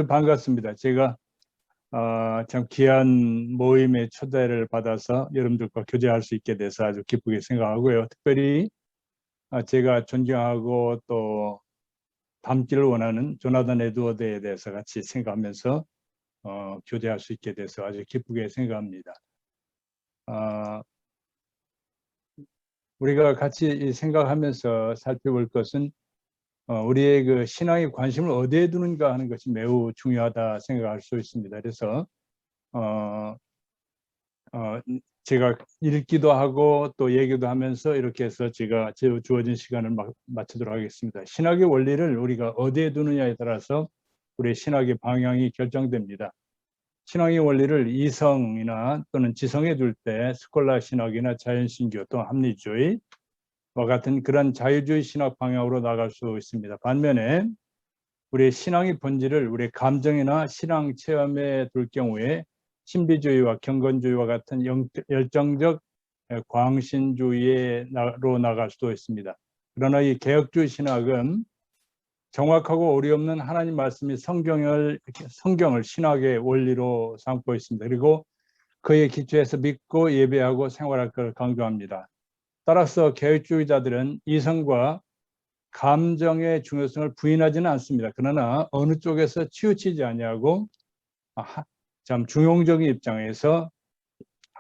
반갑습니다. 제가 참 귀한 모임에 초대를 받아서 여러분들과 교제할 수 있게 돼서 아주 기쁘게 생각하고요. 특별히 제가 존경하고 또 닮기를 원하는 조나단 에드워드에 대해서 같이 생각하면서 교제할 수 있게 돼서 아주 기쁘게 생각합니다. 우리가 같이 생각하면서 살펴볼 것은 우리의 그 신앙의 관심을 어디에 두는가 하는 것이 매우 중요하다 생각할 수 있습니다. 그래서 제가 읽기도 하고 또 얘기도 하면서 이렇게 해서 제가 주어진 시간을 마치도록 하겠습니다. 신학의 원리를 우리가 어디에 두느냐에 따라서 우리의 신학의 방향이 결정됩니다. 신학의 원리를 이성이나 또는 지성에 둘 때 스콜라 신학이나 자연신교 또 합리주의 와 같은 그런 자유주의 신학 방향으로 나갈 수 있습니다. 반면에 우리의 신앙의 본질을 우리의 감정이나 신앙 체험에 둘 경우에 신비주의와 경건주의와 같은 열정적 광신주의로 나갈 수도 있습니다. 그러나 이 개혁주의 신학은 정확하고 오리 없는 하나님 말씀이 성경을 신학의 원리로 삼고 있습니다. 그리고 그에 기초해서 믿고 예배하고 생활할 것을 강조합니다. 따라서 개혁주의자들은 이성과 감정의 중요성을 부인하지는 않습니다. 그러나 어느 쪽에서 치우치지 아니하고 참 중용적인 입장에서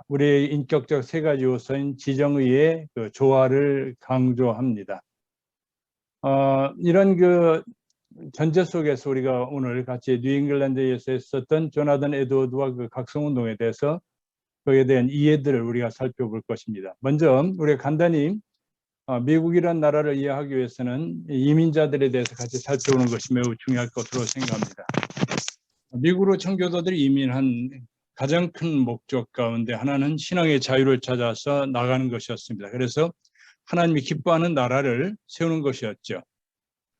우리의 인격적 세 가지 요소인 지정의의 그 조화를 강조합니다. 이런 그 전제 속에서 우리가 오늘 같이 뉴잉글랜드에서 있었던 조나단 에드워드와 그 각성운동에 대해서 그에 대한 이해들을 우리가 살펴볼 것입니다. 먼저 우리가 간단히 미국이라는 나라를 이해하기 위해서는 이민자들에 대해서 같이 살펴보는 것이 매우 중요할 것으로 생각합니다. 미국으로 청교도들이 이민한 가장 큰 목적 가운데 하나는 신앙의 자유를 찾아서 나가는 것이었습니다. 그래서 하나님이 기뻐하는 나라를 세우는 것이었죠.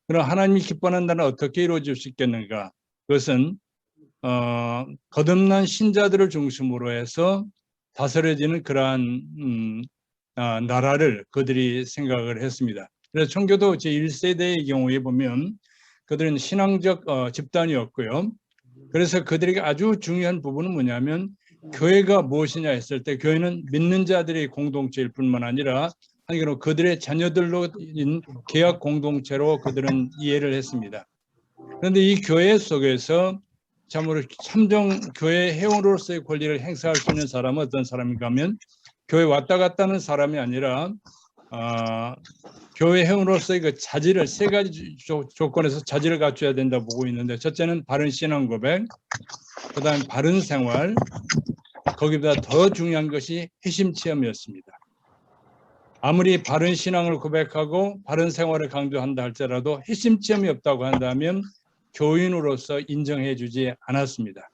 그럼 하나님이 기뻐하는 나라는 어떻게 이루어질 수 있겠는가? 그것은 거듭난 신자들을 중심으로 해서 다스려지는 그러한 나라를 그들이 생각을 했습니다. 그래서 청교도 제1세대의 경우에 보면 그들은 신앙적 집단이었고요. 그래서 그들에게 아주 중요한 부분은 뭐냐면 교회가 무엇이냐 했을 때 교회는 믿는 자들의 공동체일 뿐만 아니라 한국으로 그들의 자녀들로인 계약 공동체로 그들은 이해를 했습니다. 그런데 이 교회 속에서 참으로 참정 교회 회원으로서의 권리를 행사할 수 있는 사람은 어떤 사람인가 하면 교회 왔다 갔다 하는 사람이 아니라 교회 회원으로서의 그 자질을 세 가지 조건에서 자질을 갖춰야 된다고 보고 있는데, 첫째는 바른 신앙 고백, 그다음 바른 생활, 거기보다 더 중요한 것이 회심 체험이었습니다. 아무리 바른 신앙을 고백하고 바른 생활을 강조한다 할지라도 회심 체험이 없다고 한다면 교인으로서 인정해 주지 않았습니다.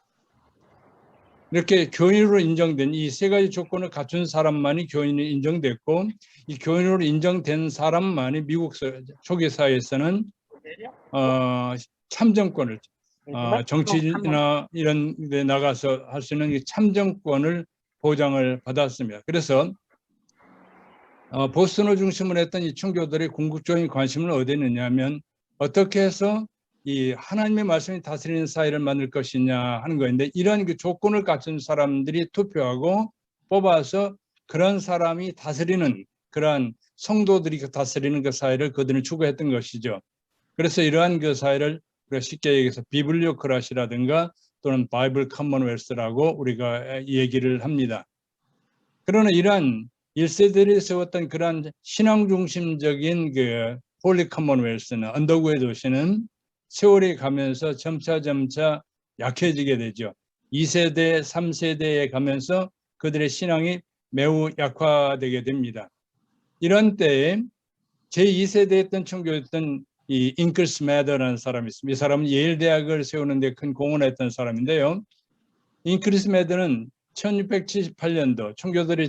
이렇게 교인으로 인정된 이 세 가지 조건을 갖춘 사람만이 교인이 인정됐고, 이 교인으로 인정된 사람만이 미국 초기 사회에서는 참정권을 정치나 이런 데 나가서 할 수 있는 참정권을 보장을 받았습니다. 그래서 보스턴을 중심으로 했던 이 청교도들의 궁극적인 관심은 어디에 있느냐면 어떻게 해서 이 하나님의 말씀이 다스리는 사회를 만들 것이냐 하는 거인데, 이런 그 조건을 갖춘 사람들이 투표하고 뽑아서 그런 사람이 다스리는, 그러한 성도들이 다스리는 그 사회를 그들은 추구했던 것이죠. 그래서 이러한 그 사회를 우리가 쉽게 얘기해서 비블리오크라시라든가 또는 바이블 커먼웰스라고 우리가 얘기를 합니다. 그러나 이러한 1세들이 세웠던 그러한 신앙 중심적인 그 홀리 커먼웰스는, 언더그의 도시는 세월이 가면서 점차 약해지게 되죠. 2세대, 3세대에 가면서 그들의 신앙이 매우 약화되게 됩니다. 이런 때에 제2세대였던 청교였던 이 잉클스 매더라는 사람이 있습니다. 이 사람은 예일 대학을 세우는 데 큰 공헌을 했던 사람인데요. 잉클스 매더는 1678년도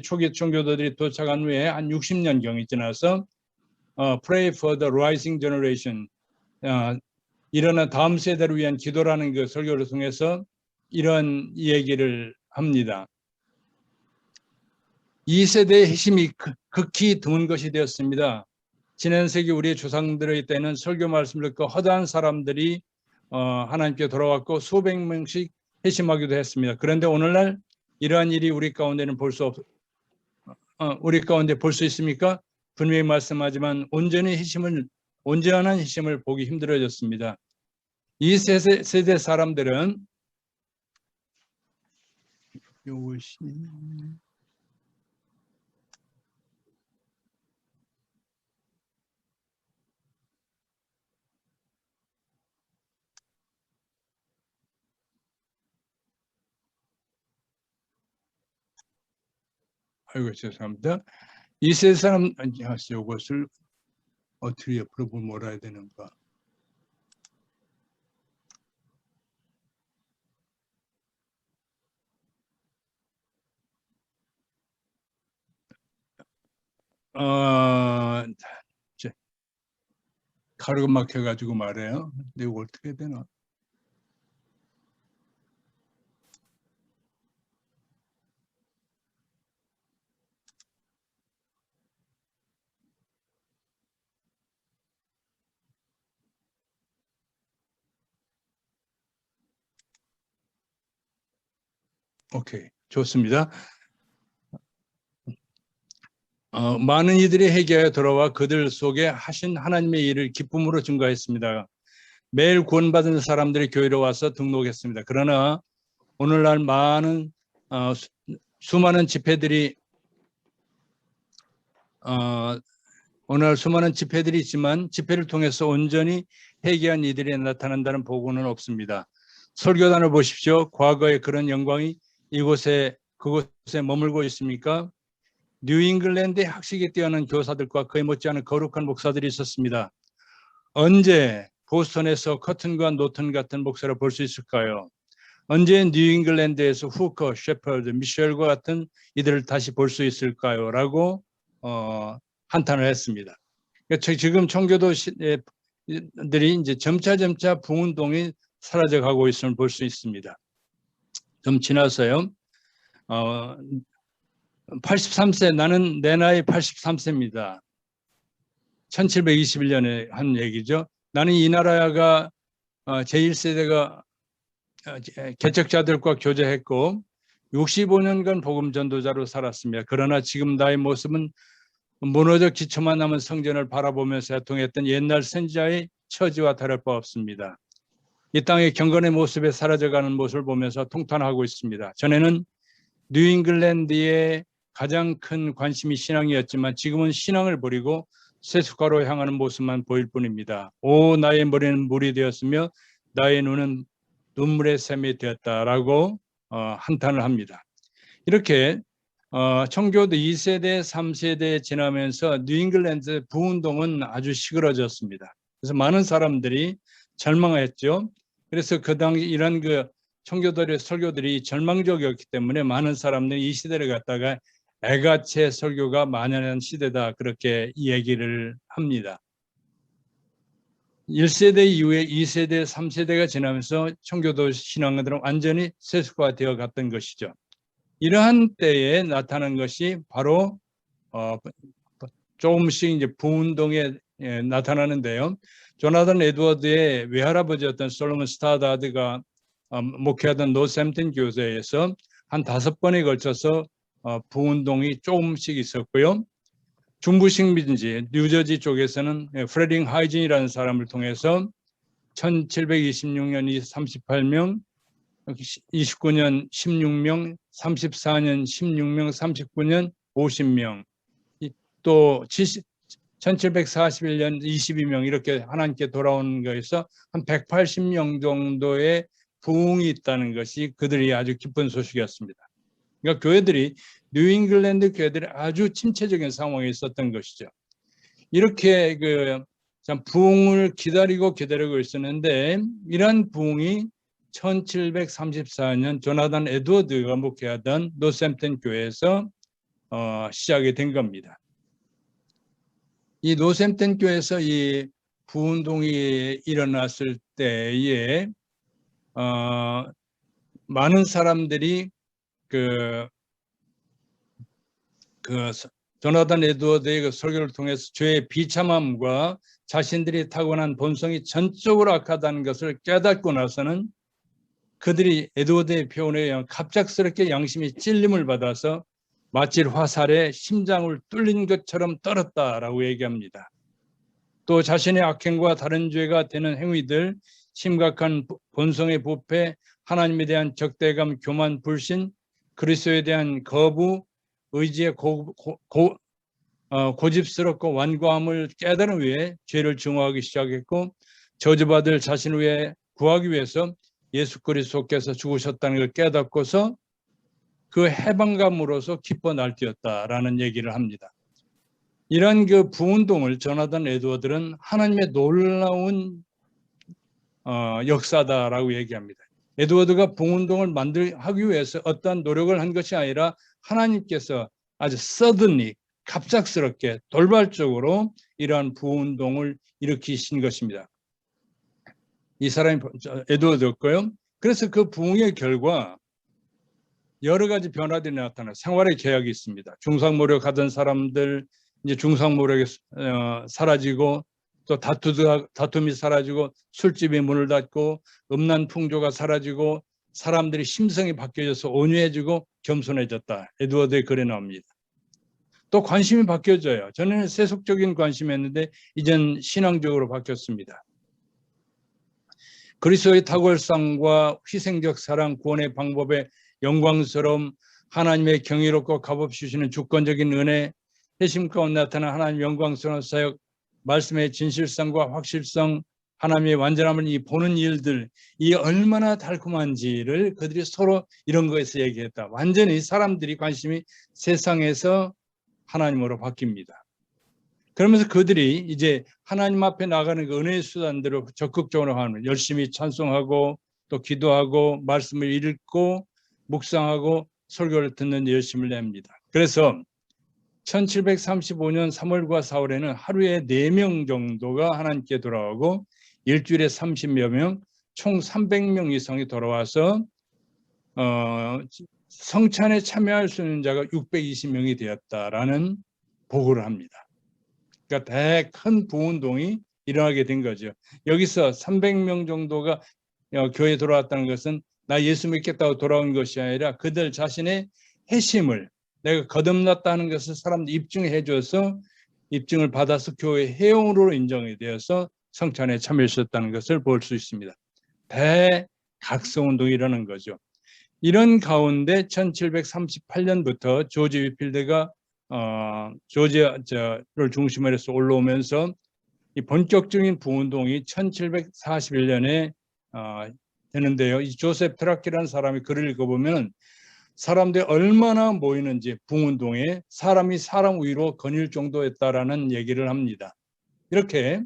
초기 청교도들이 도착한 후에 한 60년경이 지나서 Pray for the Rising Generation, 일어난 다음 세대를 위한 기도라는 그 설교를 통해서 이런 얘기를 합니다. 2세대의 핵심이 극히 드문 것이 되었습니다. 지난 세기 우리의 조상들의 때는 설교 말씀을 듣고 허다한 사람들이 하나님께 돌아왔고 수백 명씩 회심하기도 했습니다. 그런데 오늘날 이러한 일이 우리 가운데는 우리 가운데 볼 수 있습니까? 분명히 말씀하지만 온전한 회심을 보기 힘들어졌습니다. 이 세대 사람들은 이것이 아이고 죄송합니다. 이 세대 사람 이것을 어떻게 옆으로 몰아야 되는가? 가루가 막혀가지고 말해요. 근데 이거 어떻게 되나? 오케이, 좋습니다. 많은 이들이 회개하여 돌아와 그들 속에 하신 하나님의 일을 기쁨으로 증거했습니다. 매일 구원받은 사람들이 교회로 와서 등록했습니다. 그러나 오늘날 수많은 집회들이 오늘 수많은 집회들이 있지만 집회를 통해서 온전히 회개한 이들이 나타난다는 보고는 없습니다. 설교단을 보십시오. 과거에 그런 영광이 그곳에 머물고 있습니까? 뉴잉글랜드의 학식이 뛰어난 교사들과 거의 못지않은 거룩한 목사들이 있었습니다. 언제 보스턴에서 커튼과 노튼 같은 목사를 볼 수 있을까요? 언제 뉴잉글랜드에서 후커, 셰퍼드, 미셸과 같은 이들을 다시 볼 수 있을까요? 라고 한탄을 했습니다. 그러니까 지금 청교도들이 이제 점차 부운동이 사라져가고 있음을 볼 수 있습니다. 좀 지나서요. 83세, 나는 내 나이 83세입니다. 1721년에 한 얘기죠. 나는 이 나라가 제1세대가 개척자들과 교제했고 65년간 복음 전도자로 살았습니다. 그러나 지금 나의 모습은 무너져 기초만 남은 성전을 바라보면서 애통했던 옛날 선지자의 처지와 다를 바 없습니다. 이 땅의 경건의 모습에 사라져가는 모습을 보면서 통탄하고 있습니다. 전에는 뉴잉글랜드의 가장 큰 관심이 신앙이었지만 지금은 신앙을 버리고 세속화로 향하는 모습만 보일 뿐입니다. 오, 나의 머리는 물이 되었으며 나의 눈은 눈물의 샘이 되었다라고 한탄을 합니다. 이렇게 청교도 2세대, 3세대 지나면서 뉴잉글랜드 부운동은 아주 시끄러졌습니다. 그래서 많은 사람들이 절망했죠. 그래서 그 당시 이런 청교도의 설교들이 절망적이었기 때문에 많은 사람들이 이 시대를 갖다가 애가체 설교가 만연한 시대다 그렇게 얘기를 합니다. 1세대 이후에 2세대, 3세대가 지나면서 청교도 신앙들은 완전히 세속화되어 갔던 것이죠. 이러한 때에 나타난 것이 바로 조금씩 이제 부운동에 나타나는데요. 조나단 에드워드의 외할아버지였던 솔로몬 스타다드가 목회하던 노샘튼 교회에서 한 5번에 걸쳐서 부운동이 조금씩 있었고요. 중부식 민지 뉴저지 쪽에서는 프레딩 하이진이라는 사람을 통해서 1726년 38명, 29년 16명, 34년 16명, 39년 50명, 또 1741년 22명 이렇게 하나님께 돌아온 거에서 한 180명 정도의 부흥이 있다는 것이 그들이 아주 기쁜 소식이었습니다. 그러니까 뉴잉글랜드 교회들이 아주 침체적인 상황에 있었던 것이죠. 이렇게 참 부흥을 기다리고 있었는데 이러한 부흥이 1734년 조나단 에드워드가 목회하던 노샘튼 교회에서 시작이 된 겁니다. 이 노샘튼 교회에서 이 부운동이 일어났을 때에 많은 사람들이 조나단 에드워드의 설교를 통해서 죄의 비참함과 자신들이 타고난 본성이 전적으로 악하다는 것을 깨닫고 나서는 그들이 에드워드의 표현에 의하면 갑작스럽게 양심이 찔림을 받아서 마치 화살에 심장을 뚫린 것처럼 떨었다라고 얘기합니다. 또 자신의 악행과 다른 죄가 되는 행위들, 심각한 본성의 부패, 하나님에 대한 적대감, 교만, 불신, 그리스도에 대한 거부, 의지의 고집스럽고 완고함을 깨달은 후에 죄를 증오하기 시작했고 저주받을 자신을 위해 구하기 위해서 예수 그리스도께서 죽으셨다는 걸 깨닫고서 그 해방감으로서 기뻐 날뛰었다라는 얘기를 합니다. 이런 그 부운동을 전하던 에드워드는 하나님의 놀라운 역사다라고 얘기합니다. 에드워드가 부운동을 하기 위해서 어떠한 노력을 한 것이 아니라 하나님께서 아주 suddenly 갑작스럽게 돌발적으로 이러한 부운동을 일으키신 것입니다. 이 사람이 에드워드였고요. 그래서 그 부흥의 결과 여러 가지 변화들이 나타나요. 생활의 개혁이 있습니다. 중상모략하던 사람들 이제 중상모략이 사라지고 또 다툼이 사라지고 술집이 문을 닫고 음란 풍조가 사라지고 사람들이 심성이 바뀌어져서 온유해지고 겸손해졌다. 에드워드의 글에 나옵니다. 또 관심이 바뀌어져요. 전에는 세속적인 관심이었는데 이젠 신앙적으로 바뀌었습니다. 그리스도의 탁월성과 희생적 사랑, 구원의 방법에 영광스러움, 하나님의 경이롭고 값없이 주시는 주권적인 은혜, 회심 가운데 나타난 하나님의 영광스러운 사역, 말씀의 진실성과 확실성, 하나님의 완전함을 보는 일들, 이 얼마나 달콤한지를 그들이 서로 이런 거에서 얘기했다. 완전히 사람들이 관심이 세상에서 하나님으로 바뀝니다. 그러면서 그들이 이제 하나님 앞에 나가는 그 은혜의 수단들을 적극적으로 하는, 열심히 찬송하고 또 기도하고 말씀을 읽고 묵상하고 설교를 듣는 열심을 냅니다. 그래서 1735년 3월과 4월에는 하루에 4명 정도가 하나님께 돌아오고 일주일에 30여 명, 총 300명 이상이 돌아와서 성찬에 참여할 수 있는 자가 620명이 되었다라는 보고를 합니다. 그러니까 큰 부운동이 일어나게 된 거죠. 여기서 300명 정도가 교회에 돌아왔다는 것은 나 예수 믿겠다고 돌아온 것이 아니라 그들 자신의 회심을 내가 거듭났다는 것을 사람들이 입증해 줘서 입증을 받아서 교회 회원으로 인정이 되어서 성찬에 참여했었다는 것을 볼 수 있습니다. 대각성운동이 일어난 거죠. 이런 가운데 1738년부터 조지 위필드가 조지아를 중심으로 해서 올라오면서 이 본격적인 부운동이 1741년에 되는데요. 이 조셉 트라키라는 사람이 글을 읽어보면 사람들이 얼마나 모이는지 부운동에 사람이 사람 위로 거닐 정도였다라는 얘기를 합니다. 이렇게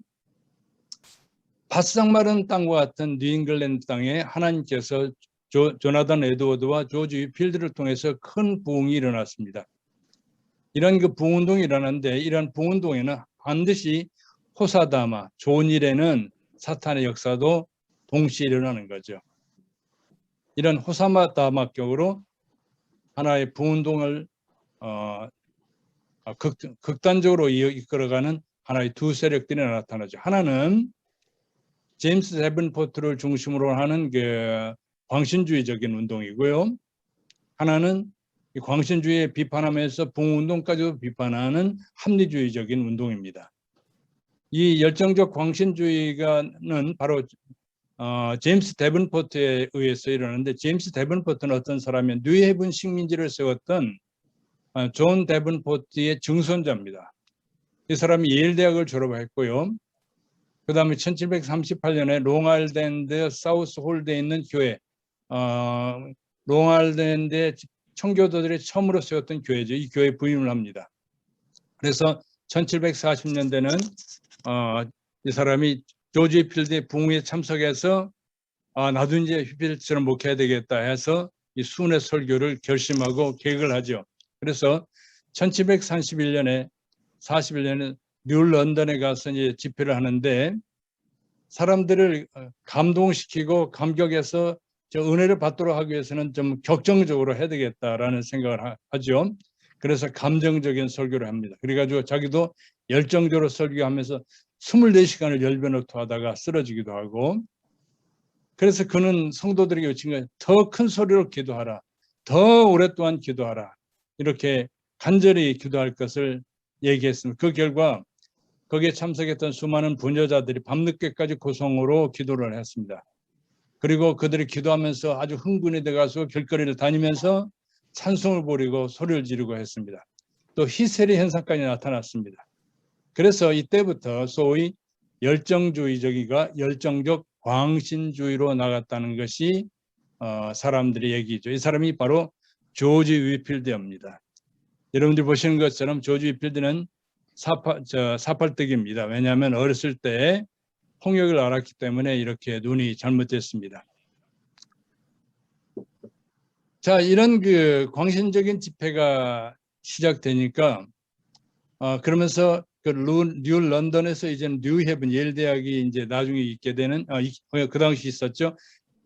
바싹 마른 땅과 같은 뉴잉글랜드 땅에 하나님께서 조나단 에드워드와 조지 위필드를 통해서 큰 부흥이 일어났습니다. 이런 그 부흥운동이 일어났는데 이런 부흥운동에는 반드시 호사다마, 좋은 일에는 사탄의 역사도 동시에 일어나는 거죠. 이런 호사다마격으로 하나의 부운동을 극단적으로 이끌어가는 하나의 두 세력들이 나타나죠. 하나는 제임스 데븐포트를 중심으로 하는 그 광신주의적인 운동이고요. 하나는 이 광신주의에 비판하면서 부흥운동까지도 비판하는 합리주의적인 운동입니다. 이 열정적 광신주의가는 바로 제임스 데븐포트에 의해서 일어났는데 제임스 데븐포트는 어떤 사람이면 뉴헤븐 식민지를 세웠던 존 데븐포트의 증손자입니다. 이 사람이 예일 대학을 졸업했고요. 그 다음에 1738년에 롱아일랜드 사우스 홀드에 있는 교회, 롱아일랜드의 청교도들이 처음으로 세웠던 교회죠. 이 교회에 부임을 합니다. 그래서 1740년대는 이 사람이 조지 위필드의 부흥에 참석해서 나도 이제 위필드처럼 목회해야 되겠다 해서 이 순회 설교를 결심하고 계획을 하죠. 그래서 1741년에 41년에 뉴 런던에 가서 이제 집회를 하는데 사람들을 감동시키고 감격해서 저 은혜를 받도록 하기 위해서는 좀 격정적으로 해야 되겠다라는 생각을 하죠. 그래서 감정적인 설교를 합니다. 그래가지고 자기도 열정적으로 설교하면서 24시간을 열변을 토하다가 쓰러지기도 하고, 그래서 그는 성도들에게 외친 거예요. 더 큰 소리로 기도하라. 더 오랫동안 기도하라. 이렇게 간절히 기도할 것을 얘기했습니다. 그 결과 거기에 참석했던 수많은 부녀자들이 밤늦게까지 고성으로 기도를 했습니다. 그리고 그들이 기도하면서 아주 흥분이 돼가서 길거리를 다니면서 찬송을 부리고 소리를 지르고 했습니다. 또 히스테리 현상까지 나타났습니다. 그래서 이때부터 소위 열정주의적이가 열정적 광신주의로 나갔다는 것이 사람들의 얘기죠. 이 사람이 바로 조지 위필드입니다. 여러분들 보시는 것처럼 조지 위필드는 사팔뜨기입니다. 왜냐하면 어렸을 때 폭력을 알았기 때문에 이렇게 눈이 잘못됐습니다. 자, 이런 그 광신적인 집회가 시작되니까 그러면서 뉴 런던에서 이제 뉴헤븐 예일 대학이 이제 나중에 있게 되는 그 당시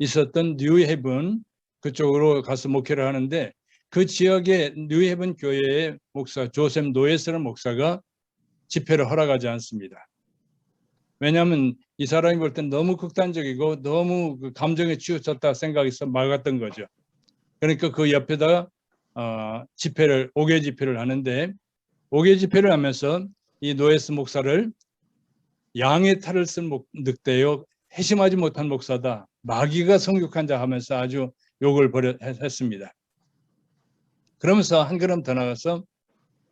있었던 뉴헤븐 그쪽으로 가서 목회를 하는데 그 지역의 뉴헤븐 교회의 목사 조셉 노예스라는 목사가 집회를 허락하지 않습니다. 왜냐하면 이 사람이 볼 땐 너무 극단적이고 너무 그 감정에 치우쳤다 생각해서 막았던 거죠. 그러니까 그 옆에다가 5개 집회를 하는데 5개 집회를 하면서 이 노예스 목사를 양의 탈을 쓴 늑대요 회심하지 못한 목사다. 마귀가 성육한 자 하면서 아주 욕을 했습니다. 그러면서 한 걸음 더 나가서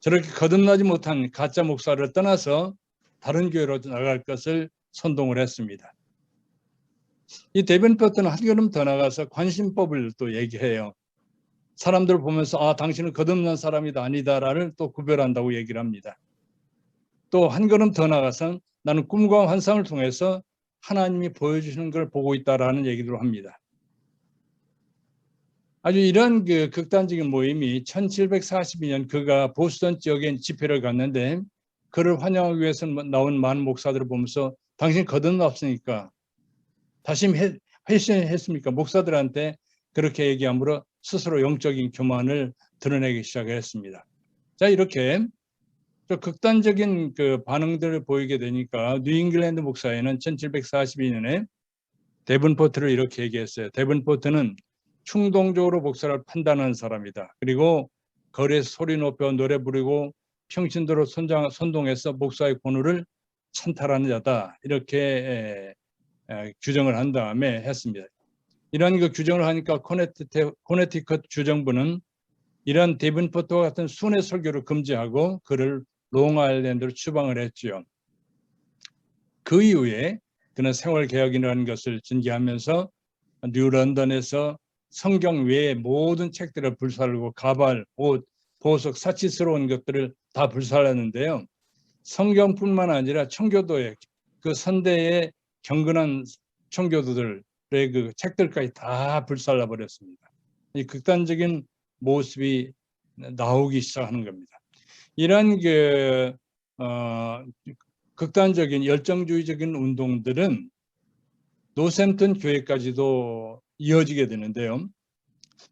저렇게 거듭나지 못한 가짜 목사를 떠나서 다른 교회로 나갈 것을 선동을 했습니다. 이 데벤포트는 한 걸음 더 나가서 관심법을 또 얘기해요. 사람들 보면서 당신은 거듭난 사람이다 아니다라를 또 구별한다고 얘기를 합니다. 또 한 걸음 더 나가서 나는 꿈과 환상을 통해서 하나님이 보여주시는 걸 보고 있다라는 얘기를 합니다. 아주 이런 그 극단적인 모임이 1742년 그가 보스턴 지역에 집회를 갔는데 그를 환영하기 위해서 나온 많은 목사들을 보면서 당신 거듭났으니까 다시 회심했습니까? 목사들한테 그렇게 얘기함으로 스스로 영적인 교만을 드러내기 시작했습니다. 자, 이렇게 좀 극단적인 그 반응들을 보이게 되니까 뉴잉글랜드 목사회는 1742년에 데븐포트를 이렇게 얘기했어요. 데븐포트는 충동적으로 목사를 판단하는 사람이다. 그리고 거리에서 소리 높여 노래 부르고 평신도로 선동해서 목사의 권위를 찬탈하는 자다. 이렇게 규정을 한 다음에 했습니다. 이런 그 규정을 하니까 코네티컷 주정부는 이런 데븐포트와 같은 순회 설교를 금지하고 그를 롱아일랜드로 추방을 했지요. 그 이후에 그는 생활개혁이라는 것을 전개하면서 뉴런던에서 성경 외의 모든 책들을 불살르고 가발, 옷, 보석, 사치스러운 것들을 다 불살랐는데요. 성경뿐만 아니라 청교도의 그 선대의 경건한 청교도들의 그 책들까지 다 불살라 버렸습니다. 이 극단적인 모습이 나오기 시작하는 겁니다. 이런 그 극단적인 열정주의적인 운동들은 노샘튼 교회까지도 이어지게 되는데요.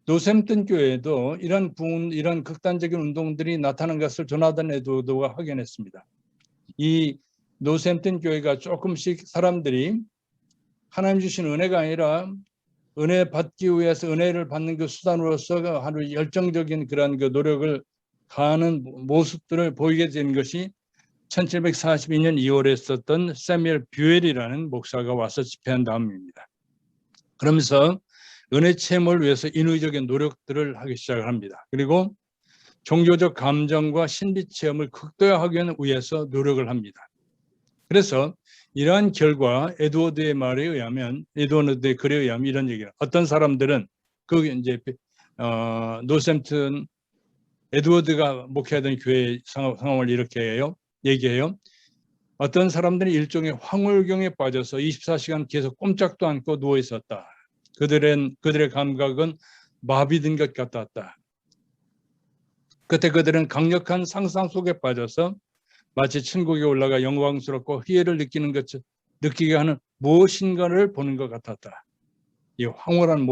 노샘튼 교회도 이런 극단적인 운동들이 나타난 것을 조나단 에드워드가 확인했습니다. 이 노샘튼 교회가 조금씩 사람들이 하나님 주신 은혜가 아니라 은혜 받기 위해서 은혜를 받는 그 수단으로서 아주 열정적인 그런 그 노력을 가하는 모습들을 보이게 된 것이 1742년 2월에 있었던 세뮤얼 뷰엘이라는 목사가 와서 집회한 다음입니다. 그러면서 은혜 체험을 위해서 인위적인 노력들을 하기 시작을 합니다. 그리고 종교적 감정과 신비 체험을 극대화하기 위해서 노력을 합니다. 그래서 이러한 결과 에드워드의 말에 의하면 에드워드의 글에 의하면 이런 얘기를 어떤 사람들은 그 이제 노샘튼 에드워드가 목회하던 교회 상황을 이렇게 해요. 얘기해요. 어떤 사람들이 일종의 황홀경에 빠져서 24시간 계속 꼼짝도 않고 누워 있었다. 그들의 감각은 마비된 것 같았다. 그때 그들은 강력한 상상 속에 빠져서 마치 천국에 올라가 영광스럽고 희애를 느끼게 하는 무엇인가를 보는 것 같았다. 이 황홀한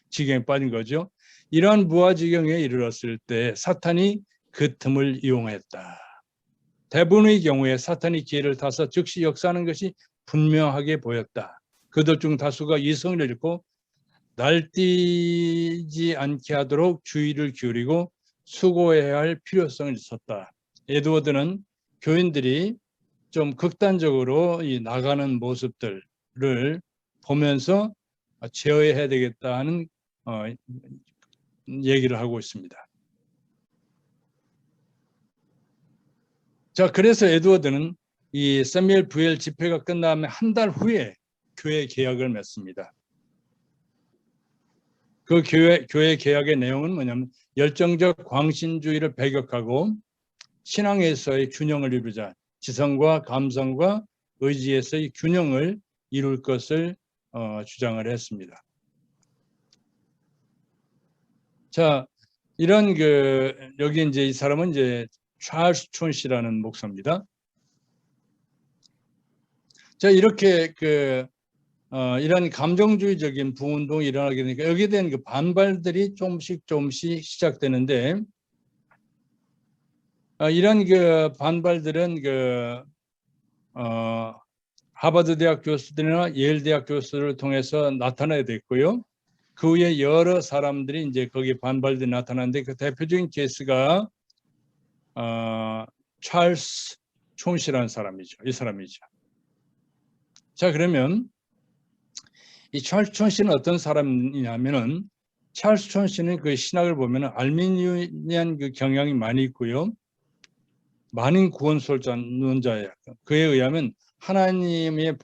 지경에 빠진 거죠. 이러한 무아지경에 이르렀을 때 사탄이 그 틈을 이용했다. 대부분의 경우에 사탄이 기회를 타서 즉시 역사하는 것이 분명하게 보였다. 그들 중 다수가 이성을 잃고 날뛰지 않게 하도록 주의를 기울이고 수고해야 할 필요성을 있었다. 에드워드는 교인들이 좀 극단적으로 이 나가는 모습들을 보면서 제어해야 되겠다 하는 얘기를 하고 있습니다. 자, 그래서 에드워드는 이 세미엘 부엘 집회가 끝나면 한 달 후에 교회 계약을 맺습니다. 그 교회 계약의 내용은 뭐냐면 열정적 광신주의를 배격하고 신앙에서의 균형을 이루자, 지성과 감성과 의지에서의 균형을 이룰 것을 주장을 했습니다. 자, 이런 여기 이제 이 사람은 이제 찰스 촌시라는 목사입니다. 자, 이렇게 이런 감정주의적인 부운동이 일어나게 되니까 여기에 대한 반발들이 조금씩 시작되는데, 이런 반발들은 하버드 대학 교수들이나 예일 대학 교수들을 통해서 나타나야 됐고요. 그 후에 여러 사람들이 이제 거기에 반발들이 나타나는데 그 대표적인 케이스가 찰스 촌시라는 사람이죠. 이 사람이죠. 자, 그러면 이 찰스 촌시는 어떤 사람이냐면은, 찰스 촌시는 그 신학을 보면은 알미니안 경향이 많이 있고요. 만인 구원설자론자예요. 그에 의하면 하나님의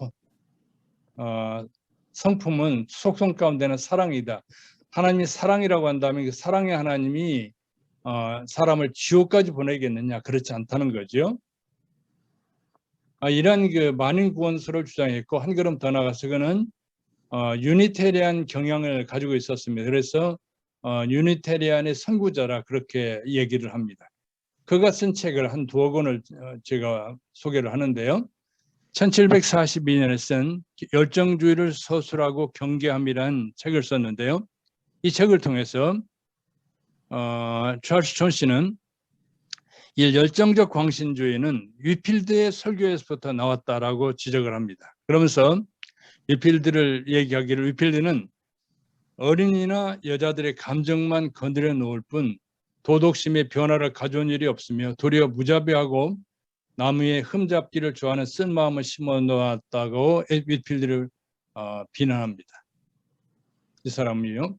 성품은 속성 가운데는 사랑이다. 하나님이 사랑이라고 한다면 그 사랑의 하나님이 사람을 지옥까지 보내겠느냐? 그렇지 않다는 거죠. 이런 만인 구원설을 주장했고, 한 걸음 더 나가서 그는 유니테리안 경향을 가지고 있었습니다. 그래서 유니테리안의 선구자라 그렇게 얘기를 합니다. 그가 쓴 책을 한 두어 권을 제가 소개를 하는데요. 1742년에 쓴 열정주의를 서술하고 경계함이라는 책을 썼는데요. 이 책을 통해서 찰스 촌시는 이 열정적 광신주의는 위필드의 설교에서부터 나왔다라고 지적을 합니다. 그러면서 위필드를 얘기하기를, 위필드는 어린이나 여자들의 감정만 건드려 놓을 뿐 도덕심의 변화를 가져온 일이 없으며 도리어 무자비하고 나무에 흠잡기를 좋아하는 쓴 마음을 심어 놓았다고 위필드를 비난합니다. 이 사람이요.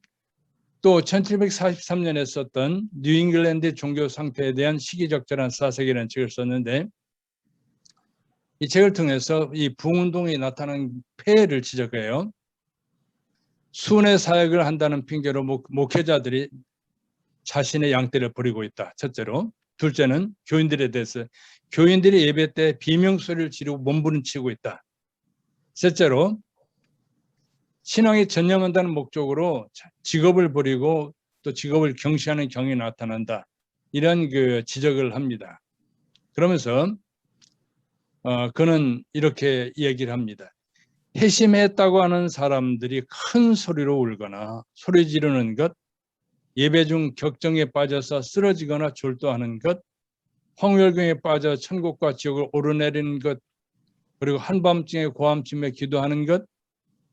또 1743년에 썼던 뉴잉글랜드 종교 상태에 대한 시기적절한 사색이라는 책을 썼는데, 이 책을 통해서 이 부흥운동이 나타난 폐해를 지적해요. 순회 사역을 한다는 핑계로 목회자들이 자신의 양떼를 버리고 있다. 첫째로. 둘째는 교인들에 대해서 교인들이 예배 때 비명소리를 지르고 몸부림치고 있다. 셋째로, 신앙에 전념한다는 목적으로 직업을 버리고 또 직업을 경시하는 경향이 나타난다. 이런 지적을 합니다. 그러면서 그는 이렇게 얘기를 합니다. 회심했다고 하는 사람들이 큰 소리로 울거나 소리 지르는 것, 예배 중 격정에 빠져서 쓰러지거나 졸도하는 것, 황홀경에 빠져 천국과 지옥을 오르내리는 것, 그리고 한밤중에 고함치며 기도하는 것,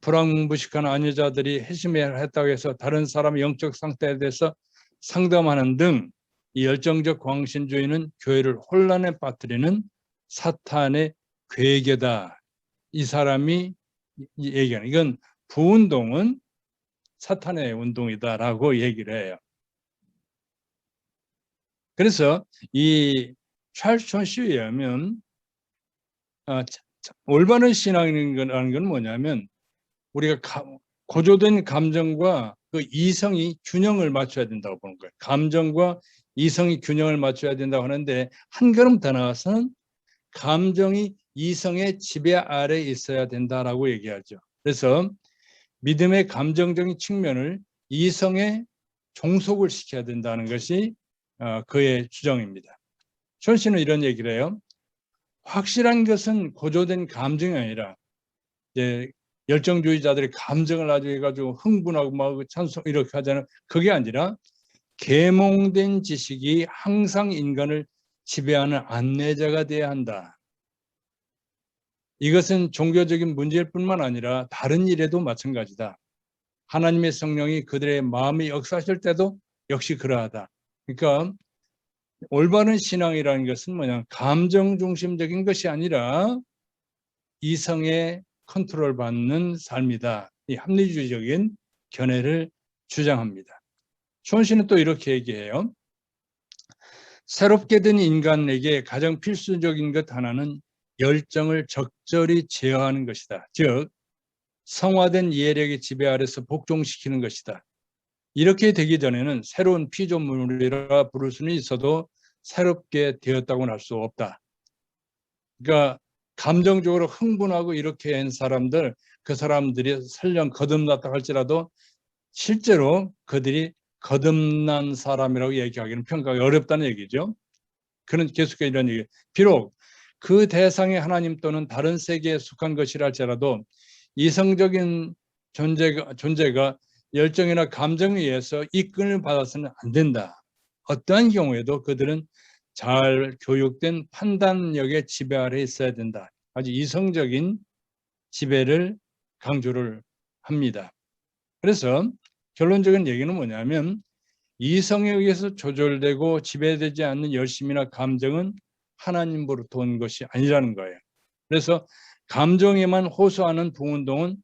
불황무식한 아녀자들이 회심했다고 해서 다른 사람의 영적 상태에 대해서 상담하는 등 이 열정적 광신주의는 교회를 혼란에 빠뜨리는 사탄의 괴계다. 이 사람이 얘기하는, 이건 부운동은 사탄의 운동이다라고 얘기를 해요. 그래서 이 찰스 촌시에 의하면 올바른 신앙이라는 건 뭐냐면, 우리가 고조된 감정과 그 이성이 균형을 맞춰야 된다고 보는 거예요. 감정과 이성이 균형을 맞춰야 된다고 하는데, 한 걸음 더 나아가서는 감정이 이성의 지배 아래 있어야 된다라고 얘기하죠. 그래서 믿음의 감정적인 측면을 이성에 종속을 시켜야 된다는 것이 그의 주장입니다. 촌시는 이런 얘기를 해요. 확실한 것은 고조된 감정이 아니라, 이제 열정주의자들이 감정을 아주 해가지고 흥분하고 막 찬송 이렇게 하잖아요. 그게 아니라 계몽된 지식이 항상 인간을 지배하는 안내자가 되어야 한다. 이것은 종교적인 문제일 뿐만 아니라 다른 일에도 마찬가지다. 하나님의 성령이 그들의 마음에 역사하실 때도 역시 그러하다. 그러니까 올바른 신앙이라는 것은 뭐냐, 감정 중심적인 것이 아니라 이성의 컨트롤 받는 삶이다. 이 합리주의적인 견해를 주장합니다. 추원 씨는 또 이렇게 얘기해요. 새롭게 된 인간에게 가장 필수적인 것 하나는 열정을 적절히 제어하는 것이다. 즉 성화된 이해력의 지배 아래서 복종시키는 것이다. 이렇게 되기 전에는 새로운 피조물이라 부를 수는 있어도 새롭게 되었다고는 할 수 없다. 그러니까 감정적으로 흥분하고 이렇게 한 사람들, 그 사람들이 설령 거듭났다 할지라도 실제로 그들이 거듭난 사람이라고 얘기하기는 평가가 어렵다는 얘기죠. 그는 계속해서 이런 얘기. 비록 그 대상이 하나님 또는 다른 세계에 속한 것이라 할지라도 이성적인 존재가 열정이나 감정에 의해서 이끌림을 받아서는 안 된다. 어떠한 경우에도 그들은 잘 교육된 판단력의 지배 아래 있어야 된다. 아주 이성적인 지배를 강조를 합니다. 그래서 결론적인 얘기는 뭐냐면 이성에 의해서 조절되고 지배되지 않는 열심이나 감정은 하나님으로부터 온 것이 아니라는 거예요. 그래서 감정에만 호소하는 부운동은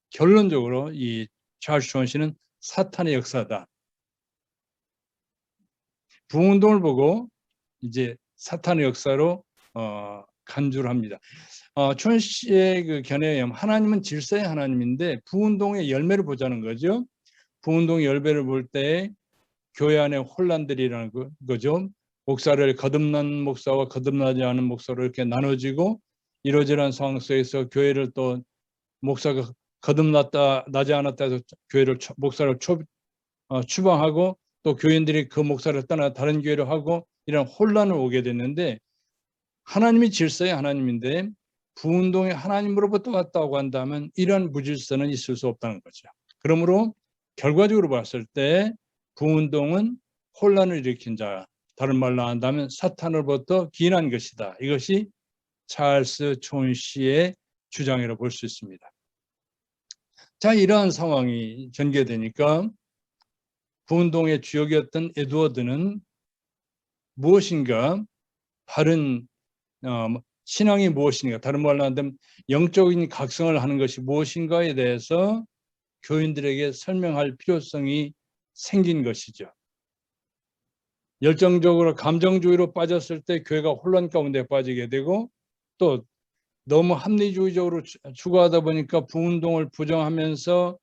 결론적으로 이 찰스 추원 씨는 사탄의 역사다. 부운동을 보고 이제 사탄의 역사로 간주를 합니다. 추원 씨의 그 견해에 의하면 하나님은 질서의 하나님인데 부운동의 열매를 보자는 거죠. 부운동의 열매를 볼 때 교회 안에 혼란들이라는 거죠. 목사를 거듭난 목사와 거듭나지 않은 목사로 이렇게 나눠지고 이러저러한 상황 속에서 교회를 또 목사가 거듭났다 나지 않았다 해서 교회를 목사를 추방하고 또 교인들이 그 목사를 떠나 다른 교회로 하고 이런 혼란을 오게 됐는데 하나님이 질서의 하나님인데 부운동이 하나님으로부터 왔다고 한다면 이런 무질서는 있을 수 없다는 거죠. 그러므로 결과적으로 봤을 때 부운동은 혼란을 일으킨 자, 다른 말로 한다면 사탄으로부터 기인한 것이다. 이것이 찰스 추원 씨의 주장이라고 볼 수 있습니다. 자, 이러한 상황이 전개되니까 부운동의 주역이었던 에드워드는 무엇인가 바른 신앙이 무엇인가, 다른 말로 한다면 영적인 각성을 하는 것이 무엇인가에 대해서 교인들에게 설명할 필요성이 생긴 것이죠. 열정적으로 감정주의로 빠졌을 때 교회가 혼란 가운데 빠지게 되고 또 너무 합리주의적으로 추구하다 보니까 부운동을 부정하면서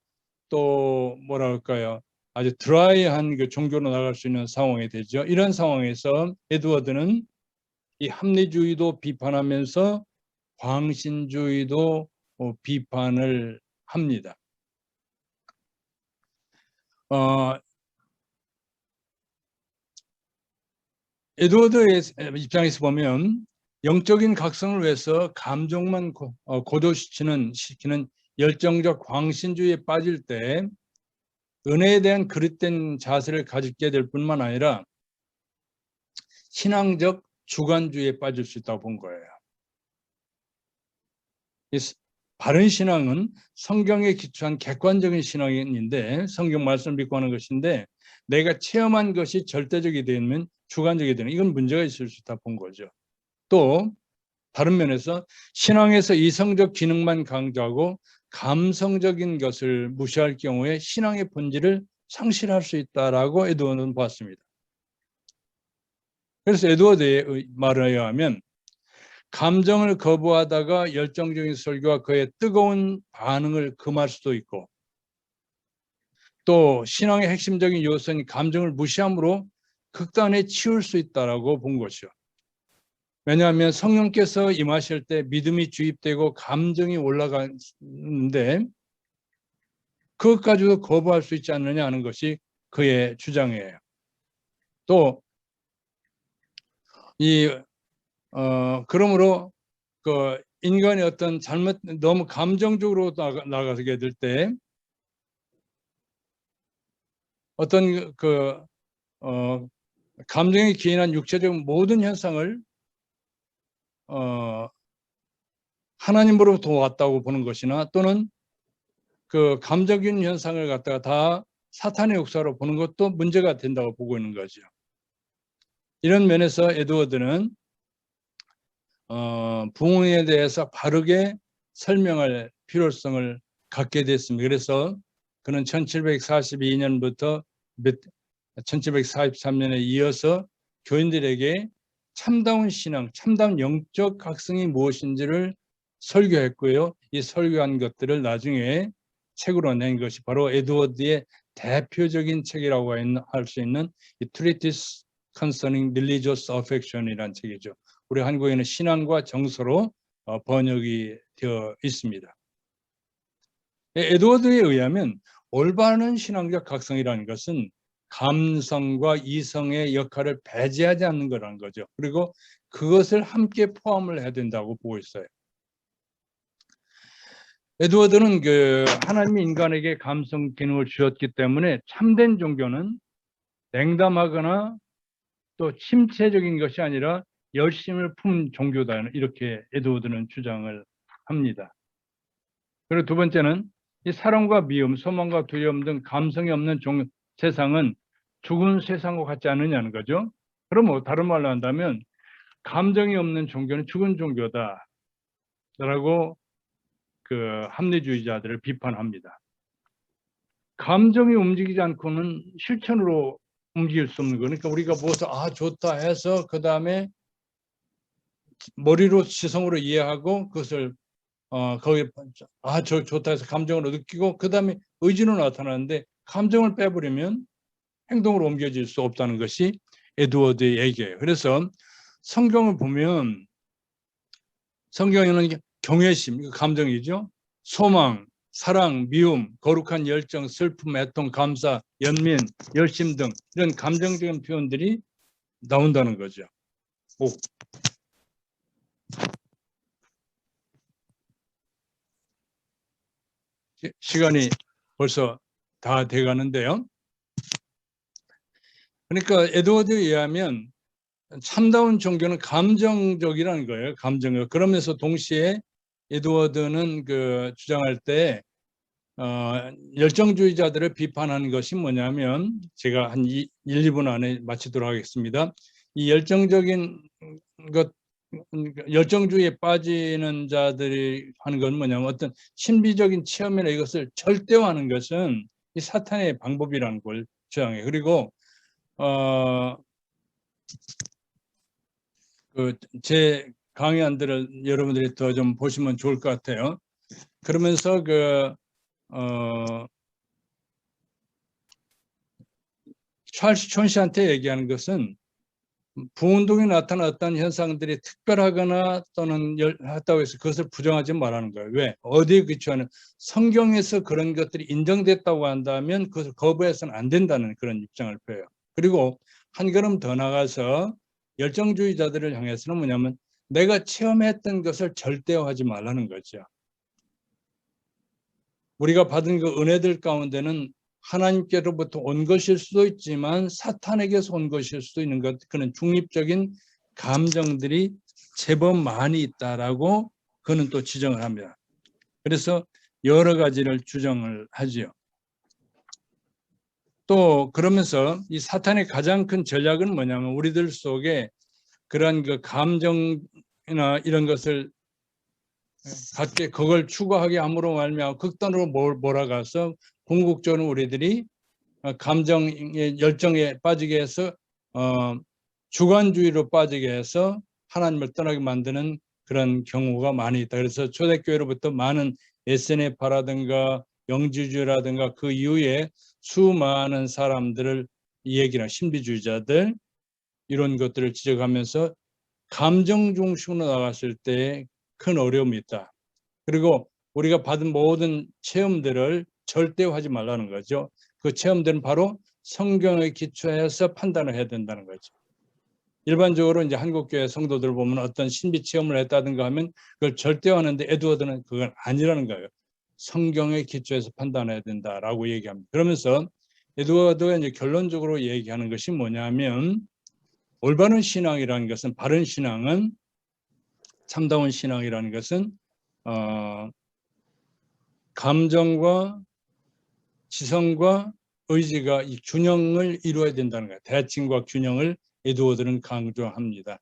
또 뭐랄까요, 아주 드라이한 그 종교로 나갈 수 있는 상황이 되죠. 이런 상황에서 에드워드는 이 합리주의도 비판하면서 광신주의도 비판을 합니다. 에드워드의 입장에서 보면 영적인 각성을 위해서 감정만 고조시키는 열정적 광신주의에 빠질 때 은혜에 대한 그릇된 자세를 가지게 될 뿐만 아니라 신앙적 주관주의에 빠질 수 있다고 본 거예요. 바른 신앙은 성경에 기초한 객관적인 신앙인데 성경 말씀을 믿고 하는 것인데 내가 체험한 것이 절대적이 되면 주관적이 되는, 이건 문제가 있을 수 있다 본 거죠. 또 다른 면에서 신앙에서 이성적 기능만 강조하고 감성적인 것을 무시할 경우에 신앙의 본질을 상실할 수 있다라고 에드워드는 봤습니다. 그래서 에드워드의 말에 의하면 감정을 거부하다가 열정적인 설교와 그의 뜨거운 반응을 금할 수도 있고 또 신앙의 핵심적인 요소인 감정을 무시함으로 극단에 치울 수 있다라고 본 것이죠. 왜냐하면 성령께서 임하실 때 믿음이 주입되고 감정이 올라가는데 그것까지도 거부할 수 있지 않느냐 하는 것이 그의 주장이에요. 또 그러므로 그 인간이 어떤 너무 감정적으로 나가게 될 때 어떤 감정에 기인한 육체적 모든 현상을 하나님으로부터 왔다고 보는 것이나 또는 그 감정적인 현상을 갖다가 다 사탄의 역사로 보는 것도 문제가 된다고 보고 있는 거죠. 이런 면에서 에드워드는 부흥에 대해서 바르게 설명할 필요성을 갖게 됐습니다. 그래서 그는 1742년부터 1743년에 이어서 교인들에게 참다운 신앙, 참다운 영적 각성이 무엇인지를 설교했고요. 이 설교한 것들을 나중에 책으로 낸 것이 바로 에드워드의 대표적인 책이라고 할 수 있는 이 Treatise Concerning Religious Affection이라는 책이죠. 우리 한국에는 신앙과 정서로 번역이 되어 있습니다. 에드워드에 의하면 올바른 신앙적 각성이라는 것은 감성과 이성의 역할을 배제하지 않는 거라는 거죠. 그리고 그것을 함께 포함을 해야 된다고 보고 있어요. 에드워드는 하나님이 인간에게 감성 기능을 주셨기 때문에 참된 종교는 냉담하거나 또 침체적인 것이 아니라 열심을 품은 종교다, 이렇게 에드워드는 주장을 합니다. 그리고 두 번째는 이 사랑과 미움, 소망과 두려움 등 감성이 없는 세상은 죽은 세상과 같지 않느냐는 거죠. 그럼 다른 말로 한다면 감정이 없는 종교는 죽은 종교다 라고 합리주의자들을 비판합니다. 감정이 움직이지 않고는 실천으로 움직일 수 없는 거니까 우리가 무엇을 좋다 해서 그 다음에 머리로 지성으로 이해하고 그것을 거기에 좋다 해서 감정으로 느끼고 그 다음에 의지로 나타나는데 감정을 빼버리면 행동으로 옮겨질 수 없다는 것이 에드워드의 얘기예요. 그래서 성경을 보면 성경에는 경외심, 감정이죠. 소망, 사랑, 미움, 거룩한 열정, 슬픔, 애통, 감사, 연민, 열심 등 이런 감정적인 표현들이 나온다는 거죠. 시간이 벌써 다 돼가는데요. 그러니까 에드워드에 의하면 참다운 종교는 감정적이라는 거예요. 감정적. 그러면서 동시에 에드워드는 주장할 때 열정주의자들을 비판하는 것이 뭐냐면 제가 한 1, 2분 안에 마치도록 하겠습니다. 이 열정적인 것, 열정주의에 빠지는 자들이 하는 건 뭐냐면 어떤 신비적인 체험이나 이것을 절대화하는 것은 이 사탄의 방법이라는 걸 주장해요. 그리고 제 강의안들을 여러분들이 더 좀 보시면 좋을 것 같아요. 그러면서 찰스 촌시한테 얘기하는 것은 부운동이 나타난 어떤 현상들이 특별하거나 또는 했다고 해서 그것을 부정하지 말라는 거예요. 왜? 어디에 기초하는 성경에서 그런 것들이 인정됐다고 한다면 그것을 거부해서는 안 된다는 그런 입장을 펴요. 그리고 한 걸음 더 나가서 열정주의자들을 향해서는 뭐냐면 내가 체험했던 것을 절대화하지 말라는 거죠. 우리가 받은 그 은혜들 가운데는 하나님께로부터 온 것일 수도 있지만 사탄에게서 온 것일 수도 있는 것, 그런 중립적인 감정들이 제법 많이 있다라고 그는 또 지정을 합니다. 그래서 여러 가지를 주장을 하지요. 또 그러면서 이 사탄의 가장 큰 전략은 뭐냐면 우리들 속에 그런 감정이나 이런 것을 갖게 그걸 추구하게 함으로 말미암아 극단으로 몰아가서 궁극적으로 우리들이 감정의 열정에 빠지게 해서 주관주의로 빠지게 해서 하나님을 떠나게 만드는 그런 경우가 많이 있다. 그래서 초대교회로부터 많은 SNF라든가 영지주의라든가 그 이후에 수많은 사람들을 이 얘기나 신비주의자들 이런 것들을 지적하면서 감정 중심으로 나갔을 때 큰 어려움이 있다. 그리고 우리가 받은 모든 체험들을 절대화하지 말라는 거죠. 그 체험들은 바로 성경에 기초해서 판단을 해야 된다는 거죠. 일반적으로 이제 한국교회 성도들 보면 어떤 신비 체험을 했다든가 하면 그걸 절대화하는데 에드워드는 그건 아니라는 거예요. 성경에 기초해서 판단해야 된다라고 얘기합니다. 그러면서 에드워드가 이제 결론적으로 얘기하는 것이 뭐냐면 올바른 신앙이라는 것은, 바른 신앙은, 참다운 신앙이라는 것은 감정과 지성과 의지가 이 균형을 이루어야 된다는 거예요. 대칭과 균형을 에드워드는 강조합니다.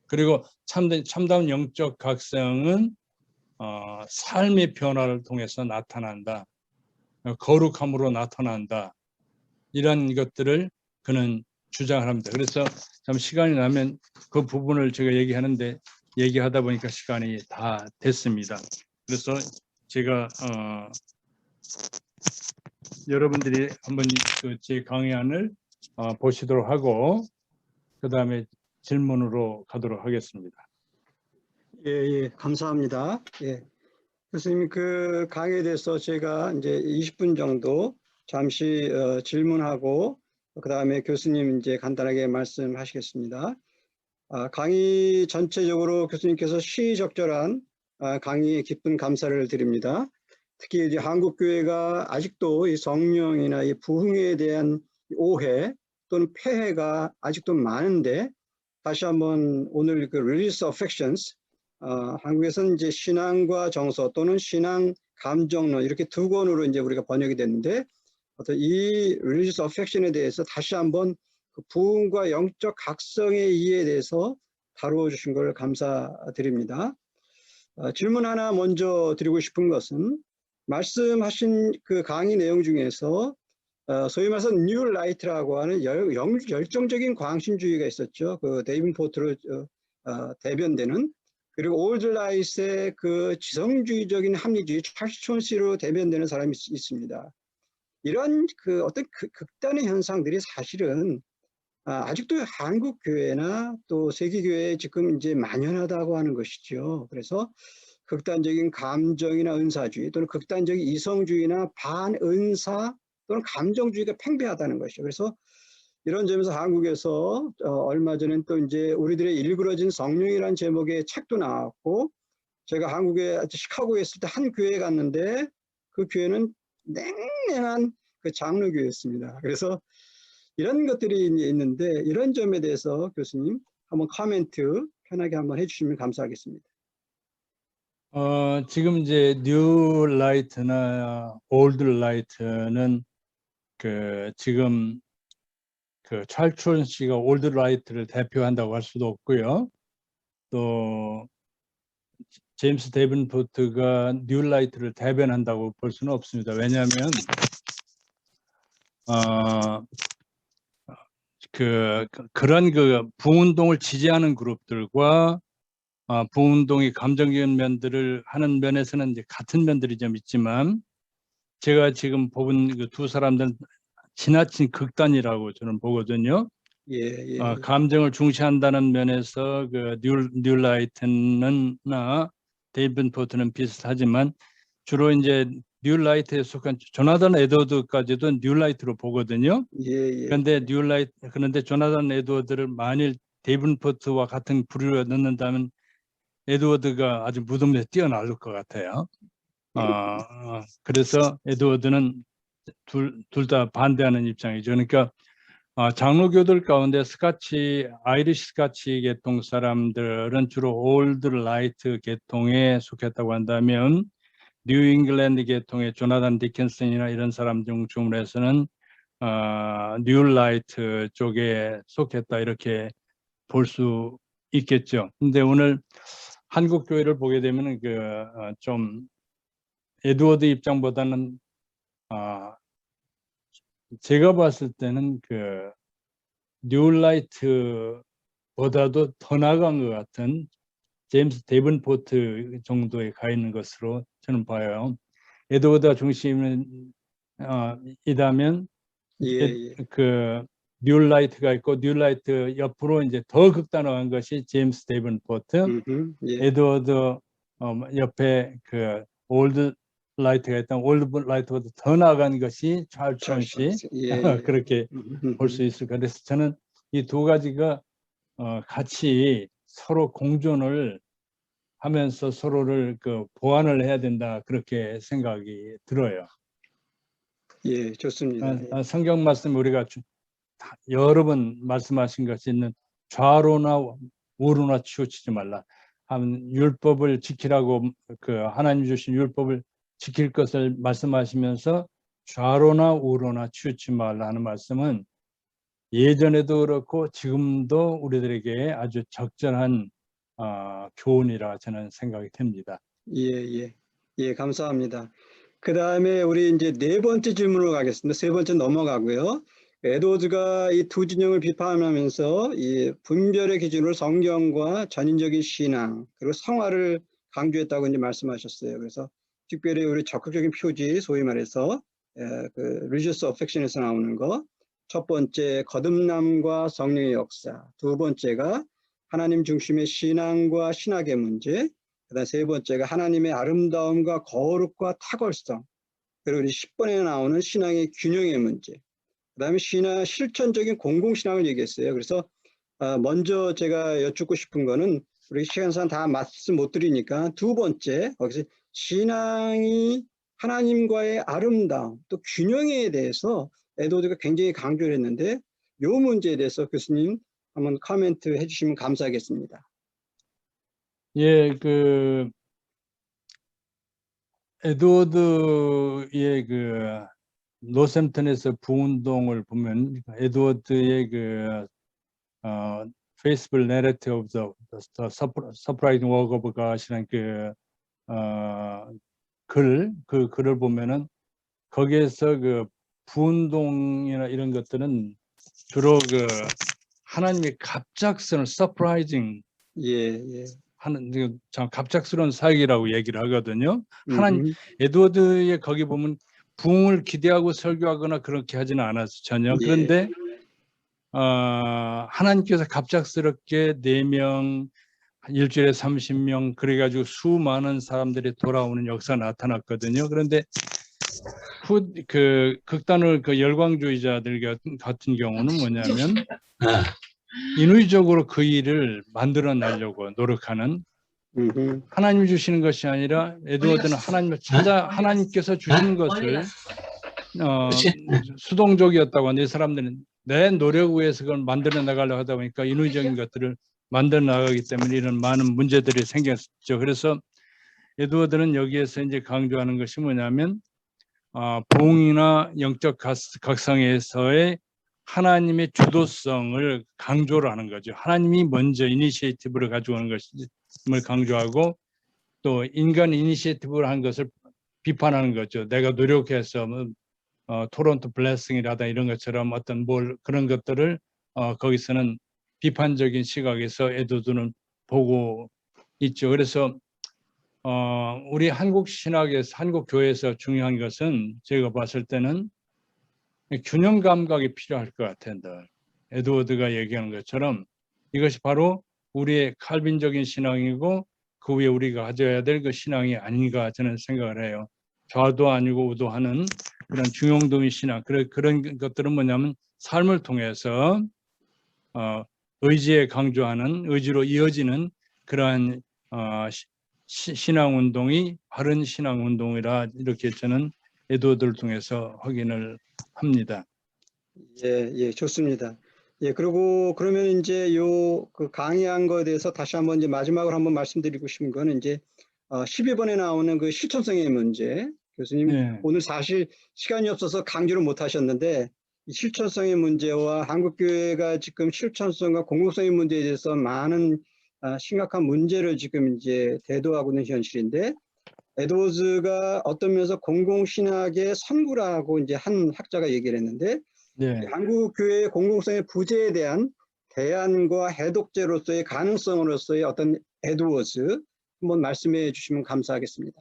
그리고 참다운 영적 각성은 삶의 변화를 통해서 나타난다. 거룩함으로 나타난다. 이런 것들을 그는 주장을 합니다. 그래서 참 시간이 나면 그 부분을 제가 얘기하다 보니까 시간이 다 됐습니다. 그래서 제가 여러분들이 한번 제 강의안을 보시도록 하고 그 다음에 질문으로 가도록 하겠습니다. 예, 감사합니다. 예. 교수님, 그 강의에 대해서 제가 이제 20분 정도 잠시 질문하고 그 다음에 교수님 이제 간단하게 말씀하시겠습니다. 강의 전체적으로 교수님께서 시의적절한 강의에 깊은 감사를 드립니다. 특히 이제 한국 교회가 아직도 이 성령이나 이 부흥에 대한 오해 또는 폐해가 아직도 많은데, 다시 한번 오늘 그 Religious Affections, 한국에서는 이제 신앙과 정서 또는 신앙 감정론 이렇게 두 권으로 이제 우리가 번역이 됐는데, 어떤 이 Religious Affection에 대해서 다시 한번 그 부흥과 영적 각성의 이해에 대해서 다루어 주신 걸 감사드립니다. 질문 하나 먼저 드리고 싶은 것은, 말씀하신 그 강의 내용 중에서 소위 말해서 뉴 라이트라고 하는 열정적인 광신주의가 있었죠. 그 데이빈 포트로 대변되는, 그리고 올드 라이트의 그 지성주의적인 합리주의 찰스 촌시로 대변되는 사람이 있습니다. 이런 그 어떤 극단의 현상들이 사실은 아직도 한국 교회나 또 세계 교회에 지금 이제 만연하다고 하는 것이죠. 그래서 극단적인 감정이나 은사주의 또는 극단적인 이성주의나 반은사 또는 감정주의가 팽배하다는 것이죠. 그래서 이런 점에서 한국에서 얼마 전엔 또 이제 우리들의 일그러진 성령이라는 제목의 책도 나왔고, 제가 한국에 시카고에 있을 때 한 교회에 갔는데 그 교회는 냉랭한 그 장로교였습니다. 그래서 이런 것들이 있는데, 이런 점에 대해서 교수님 한번 코멘트 편하게 한번 해주시면 감사하겠습니다. 지금 이제 뉴 라이트나 올드 라이트는 그 지금 그 찰스 씨가 올드 라이트를 대표한다고 할 수도 없고요. 또 제임스 데이븐포트가 뉴 라이트를 대변한다고 볼 수는 없습니다. 왜냐하면 그런 그 부운동을 지지하는 그룹들과 부운동이 감정적인 면들을 하는 면에서는 이제 같은 면들이 좀 있지만, 제가 지금 뽑은 그 두 사람들은 지나친 극단이라고 저는 보거든요. 예. 감정을 중시한다는 면에서 그 뉴 라이트는 데이빈 포트는 비슷하지만, 주로 이제 뉴 라이트에 속한 조나단 에드워드까지도 뉴 라이트로 보거든요. 그런데 조나단 에드워드를 만일 데이빈 포트와 같은 부류로 넣는다면 에드워드가 아주 무덤에 뛰어날 것 같아요. 그래서 에드워드는 둘 다 반대하는 입장이죠. 그러니까 장로교들 가운데 아이리시 스카치 계통 사람들은 주로 올드 라이트 계통에 속했다고 한다면, 뉴 잉글랜드 계통의 조나단 디킨슨이나 이런 사람 중심으로 해서는 뉴 라이트 쪽에 속했다, 이렇게 볼 수 있겠죠. 근데 오늘 한국 교회를 보게 되면 좀 에드워드 입장보다는 제가 봤을 때는 그 뉴라이트보다도 더 나간 것 같은 제임스 데이븐포트 정도에 가 있는 것으로 저는 봐요. 에드워드가 중심은 이다면 그 뉴라이트가 있고, 뉴라이트 옆으로 이제 더 극단화한 것이 제임스 데이븐포트, 에드워드 옆에 그 올드 라이트가 있다면 올드 라이트보다 더 나아간 것이 찰스 촌시, 그렇게 볼 수 있을 것 같아서 저는 이 두 가지가 같이 서로 공존을 하면서 서로를 그 보완을 해야 된다, 그렇게 생각이 들어요. 예, 좋습니다. 성경 말씀 우리가 여러 번 말씀하신 것이 있는 좌로나 우로나 치우치지 말라. 율법을 지키라고 그 하나님 주신 율법을 지킬 것을 말씀하시면서 좌로나 우로나 치우치지 말라 하는 말씀은 예전에도 그렇고 지금도 우리들에게 아주 적절한 교훈이라 저는 생각이 됩니다. 예, 감사합니다. 그 다음에 우리 이제 네 번째 질문으로 가겠습니다. 세 번째 넘어가고요. 에드워즈가 이 두 진영을 비판하면서 이 분별의 기준으로 성경과 전인적인 신앙 그리고 성화를 강조했다고 이제 말씀하셨어요. 그래서 특별히 우리 적극적인 표지, 소위 말해서 그 religious affection에서 나오는 거, 첫 번째 거듭남과 성령의 역사, 두 번째가 하나님 중심의 신앙과 신학의 문제, 그다음 세 번째가 하나님의 아름다움과 거룩과 탁월성, 그리고 우리 10번에 나오는 신앙의 균형의 문제, 그다음에 신앙 실천적인 공공신앙을 얘기했어요. 그래서 먼저 제가 여쭙고 싶은 거는 우리 시간상 다 말씀 못 드리니까 두 번째 거기서 신앙이 하나님과의 아름다움 또 균형에 대해서 에드워드가 굉장히 강조를 했는데 이 문제에 대해서 교수님 한번 코멘트 해주시면 감사하겠습니다. 예, 그 에드워드의 그 노샘턴에서 부운동을 보면 에드워드의 그 Faithful Narrative of the Surprising Work of God이라는 그 글을 보면은 거기에서 그 부운동이나 이런 것들은 주로 그 하나님의 갑작스러운 surprising 하는 참 갑작스러운 사역이라고 얘기를 하거든요. 하나님 에드워드의 거기 보면 부흥을 기대하고 설교하거나 그렇게 하지는 않았어 전혀. 그런데 하나님께서 갑작스럽게 4명 일주일에 30명 그래가지고 수많은 사람들이 돌아오는 역사가 나타났거든요. 그런데 그 극단을 그 열광주의자들 같은 경우는 뭐냐면 인위적으로 그 일을 만들어내려고 노력하는, 하나님이 주시는 것이 아니라 에드워드는 하나님을 찾아 하나님께서 주신 것을 수동적이었다고 하는데 이 사람들은 내 노력 위해서 그걸 만들어 나가려고 하다 보니까 인위적인 것들을 만들어 나가기 때문에 이런 많은 문제들이 생겼죠. 그래서 에드워드는 여기에서 이제 강조하는 것이 뭐냐면 부흥이나 영적 각성에서의 하나님의 주도성을 강조를 하는 거죠. 하나님이 먼저 이니시에이티브를 가지고 오는 것을 강조하고 또 인간 이니시에이티브를 한 것을 비판하는 거죠. 내가 노력해서 토론토 블레싱이라다 이런 것처럼 어떤 그런 것들을 거기서는 비판적인 시각에서 에드워드는 보고 있죠. 그래서 우리 한국 신학에서 한국 교회에서 중요한 것은 제가 봤을 때는 균형 감각이 필요할 것 같아요. 에드워드가 얘기하는 것처럼 이것이 바로 우리의 칼빈적인 신앙이고 그 위에 우리가 가져야 될 그 신앙이 아닌가 저는 생각을 해요. 좌도 아니고 우도 하는 그런 중용도의 신앙, 그런 것들은 뭐냐면 삶을 통해서 의지에 강조하는, 의지로 이어지는 그러한 신앙운동이 바른 신앙운동이라 이렇게 저는 에드워드를 통해서 확인을 합니다. 예, 좋습니다. 예, 그리고 그러면 이제 그 강의한 거에 대해서 다시 한번 이제 마지막으로 한번 말씀드리고 싶은 거는 이제 12번에 나오는 그 실천성의 문제. 교수님, 네. 오늘 사실 시간이 없어서 강조를 못 하셨는데 이 실천성의 문제와 한국교회가 지금 실천성과 공공성의 문제에 대해서 많은 심각한 문제를 지금 이제 대두하고 있는 현실인데 에드워즈가 어떤 면에서 공공신학의 선구라고 이제 한 학자가 얘기를 했는데 네. 한국 교회의 공공성의 부재에 대한 대안과 해독제로서의 가능성으로서의 어떤 에드워즈 한번 말씀해 주시면 감사하겠습니다.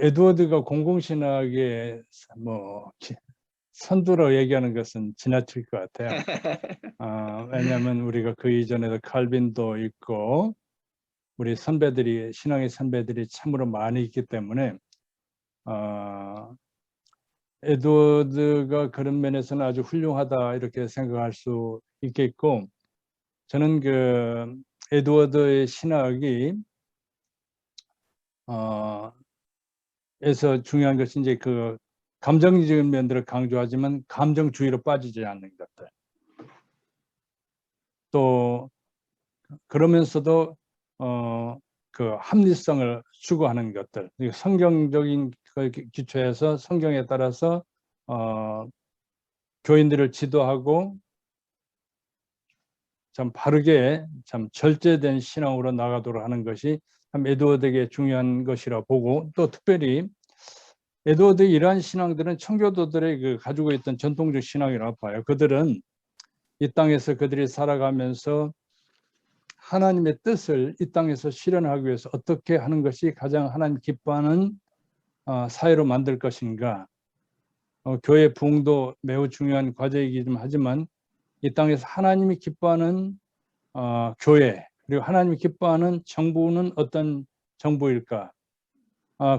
에드워드가 공공신학의 선두로 얘기하는 것은 지나칠 것 같아요. 왜냐하면 우리가 그 이전에도 칼빈도 있고 우리 선배들이 신앙의 선배들이 참으로 많이 있기 때문에 에드워드가 그런 면에서는 아주 훌륭하다 이렇게 생각할 수 있겠고, 저는 그 에드워드의 신학이 에서 중요한 것이 이제 그 감정적인 면들을 강조하지만 감정주의로 빠지지 않는 것들. 또 그러면서도 그 합리성을 추구하는 것들, 성경적인 기초에서 성경에 따라서 교인들을 지도하고 참 바르게 참 절제된 신앙으로 나가도록 하는 것이 참 에드워드에게 중요한 것이라 보고, 또 특별히 에드워드 이러한 신앙들은 청교도들의 가지고 있던 전통적 신앙이라고 봐요. 그들은 이 땅에서 그들이 살아가면서 하나님의 뜻을 이 땅에서 실현하기 위해서 어떻게 하는 것이 가장 하나님 기뻐하는 사회로 만들 것인가. 교회 부흥도 매우 중요한 과제이긴 하지만 이 땅에서 하나님이 기뻐하는 교회, 그리고 하나님이 기뻐하는 정부는 어떤 정부일까.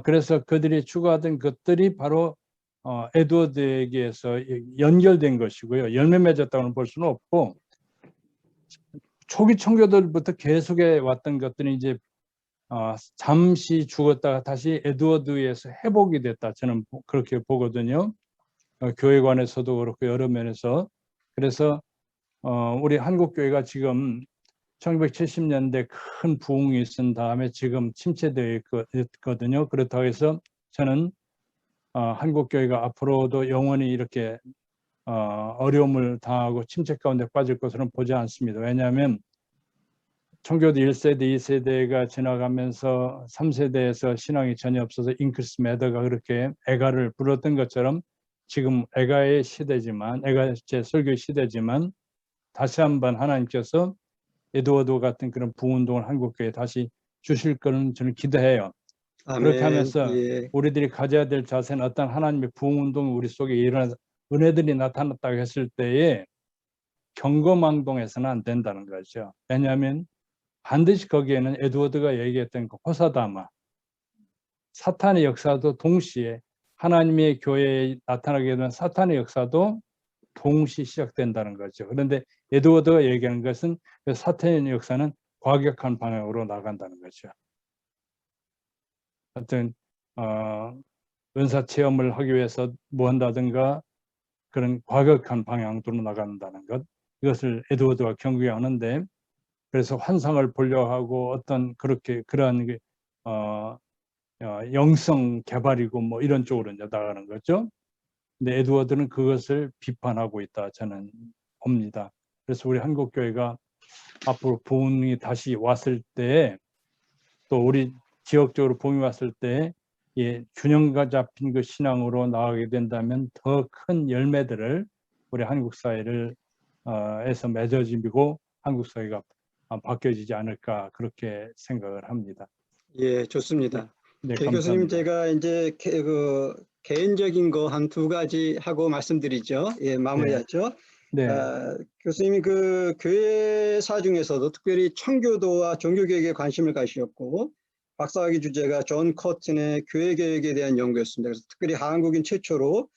그래서 그들이 추구하던 것들이 바로 에드워드에게서 연결된 것이고요. 열매 맺었다고는 볼 수는 없고, 초기 청교도부터 계속해 왔던 것들이 이제 잠시 죽었다가 다시 에드워드에서 회복이 됐다. 저는 그렇게 보거든요. 교회관에서도 그렇고 여러 면에서. 그래서 우리 한국교회가 지금 1970년대 큰 부흥이 있은 다음에 지금 침체되어 있거든요. 그렇다고 해서 저는 한국교회가 앞으로도 영원히 이렇게 어려움을 당하고 침체 가운데 빠질 것으로는 보지 않습니다. 왜냐하면 청교도 1세대, 2세대가 지나가면서 3세대에서 신앙이 전혀 없어서 잉크스 매더가 그렇게 애가를 불었던 것처럼 지금 애가의 시대지만, 애가 제 설교 시대지만 다시 한번 하나님께서 에드워드 같은 그런 부흥운동을 한국교회에 다시 주실 거는 저는 기대해요. 아멘. 그렇게 하면서 예. 우리들이 가져야 될 자세는 어떤 하나님의 부흥운동이 우리 속에 일어나 은혜들이 나타났다고 했을 때에 경거망동해서는 안 된다는 거죠. 왜냐하면 반드시 거기에는 에드워드가 얘기했던 그 호사다마, 사탄의 역사도 동시에 하나님의 교회에 나타나게 되는 사탄의 역사도 동시 시작된다는 거죠. 그런데 에드워드가 얘기하는 것은 그 사탄의 역사는 과격한 방향으로 나간다는 거죠. 어떤 은사 체험을 하기 위해서 뭐 한다든가 그런 과격한 방향으로 나간다는 것, 이것을 에드워드가 경고하는데, 그래서 환상을 보려고 하고 어떤 그렇게 그러한 영성 개발이고 뭐 이런 쪽으로 이제 나가는 거죠. 근데 에드워드는 그것을 비판하고 있다 저는 봅니다. 그래서 우리 한국교회가 앞으로 부흥이 다시 왔을 때, 또 우리 지역적으로 부흥이 왔을 때 균형가 잡힌 그 신앙으로 나가게 된다면 더 큰 열매들을 우리 한국 사회를 에서 맺어지고 한국 사회가 바뀌어지지 않을까 그렇게 생각을 합니다. 예, 좋습니다. 네, 개 교수님, 감사합니다. 제가 이제 개인적인 거 한 2가지 하고 말씀드리죠. 예, 마무리하죠. 네. 교수님이 그 교회사 중에서도 특별히 청교도와 종교개혁에 관심을 가지셨고, 박사학위 주제가 존 커튼의 교회개혁에 대한 연구였습니다. 그래서 특별히 한국인 최초로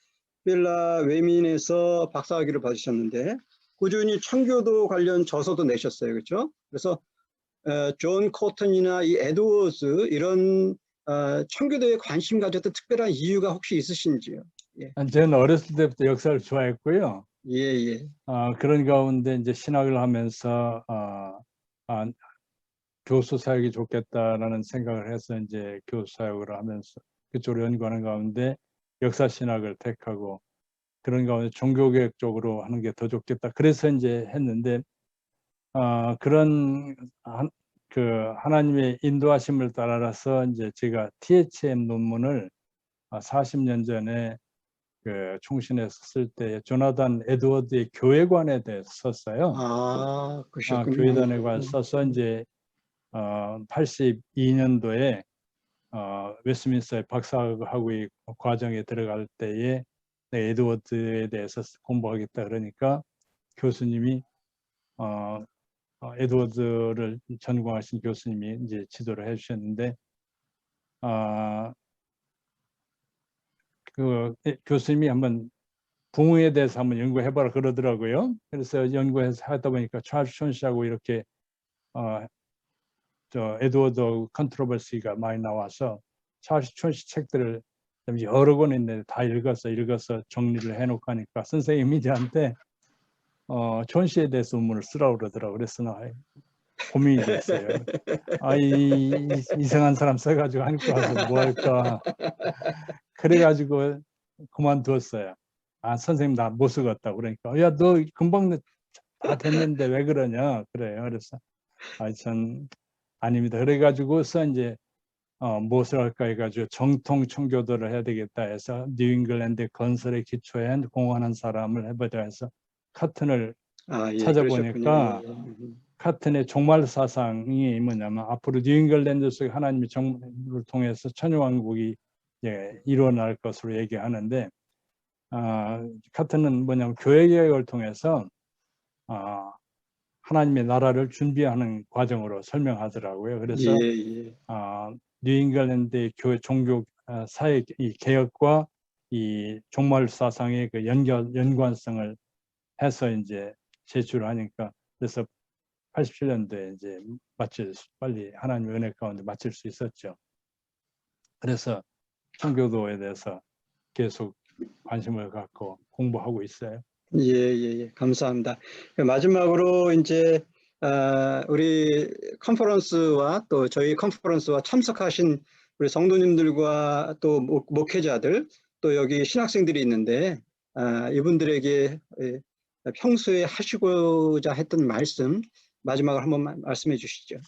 빌라 외민에서 박사학위를 받으셨는데 꾸준히 청교도 관련 저서도 내셨어요. 그렇죠? 그래서 존 코튼이나 이 에드워즈 이런 청교도에 관심 가졌던 특별한 이유가 혹시 있으신지요? 예. 저는 어렸을 때부터 역사를 좋아했고요. 예. 그런 가운데 이제 신학을 하면서 교수 사역이 좋겠다라는 생각을 해서 이제 교수 사역을 하면서 그쪽으로 연구하는 가운데 역사 신학을 택하고, 그런 가운데 종교개혁 쪽으로 하는 게 더 좋겠다. 그래서 이제 했는데 그런 그 하나님의 인도하심을 따라서 이제 제가 THM 논문을 40년 전에 그 총신에서 쓸 때 조나단 에드워드의 교회관에 대해서 썼어요. 그러셨군요. 교회단에 관해서 써서 이제 82년도에 웨스민스터의 박사학위 과정에 들어갈 때에 에드워드에 대해서 공부하겠다 그러니까 교수님이 에드워드를 전공하신 교수님이 이제 지도를 해주셨는데 그 교수님이 한번 부흥에 대해서 한번 연구해봐라 그러더라고요. 그래서 연구해서 하다 보니까 찰스 촌시하고 이렇게 저 에드워드 컨트로버시가 많이 나와서 찰스 촌시 책들을 여러 권 있는데 다 읽어서 정리를 해놓고 하니까 선생님이 저한테 존 씨에 대해서 논문을 쓰라고 그러더라고요. 그래서 나 고민이 됐어요. 이상한 사람 써가지고 한국 가서 뭐 할까. 그래가지고 그만두었어요. 선생님 나 못 쓰겠다고. 그러니까 야, 너 금방 다 됐는데 왜 그러냐. 그래요. 그래서 전 아닙니다. 그래가지고서 이제 무엇을 할까 해가지고 정통 청교도를 해야 되겠다 해서 뉴잉글랜드 건설의 기초에 공헌한 사람을 해보자 해서 카튼을 예, 찾아보니까 그러셨군요. 카튼의 종말 사상이 뭐냐면 앞으로 뉴잉글랜드 속에 하나님의 정부를 통해서 천유왕국이 일어날 것으로 얘기하는데 카튼은 뭐냐면 교회 개혁을 통해서 하나님의 나라를 준비하는 과정으로 설명하더라고요. 그래서 뉴잉글랜드의 교회 종교 사회 이 개혁과 이 종말 사상의 그 연관성을 해서 이제 제출하니까 그래서 87년도에 이제 빨리 하나님의 은혜 가운데 마칠 수 있었죠. 그래서 청교도에 대해서 계속 관심을 갖고 공부하고 있어요. 예, 감사합니다. 마지막으로 이제 우리 컨퍼런스와 또 저희 컨퍼런스와 참석하신 우리 성도님들과 또 목회자들 또 여기 신학생들이 있는데 이분들에게 평소에 하시고자 했던 말씀 마지막으로 한번 말씀해 주시죠.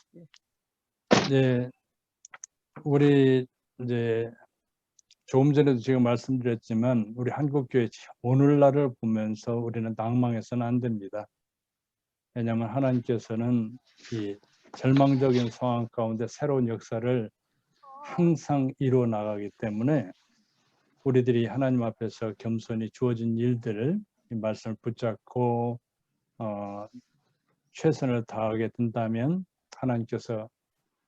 네, 우리 이제 조금 전에도 제가 말씀드렸지만 우리 한국교회 오늘날을 보면서 우리는 낭망해서는 안 됩니다. 왜냐하면 하나님께서는 이 절망적인 상황 가운데 새로운 역사를 항상 이루어 나가기 때문에 우리들이 하나님 앞에서 겸손히 주어진 일들을 이 말씀을 붙잡고 최선을 다하게 된다면 하나님께서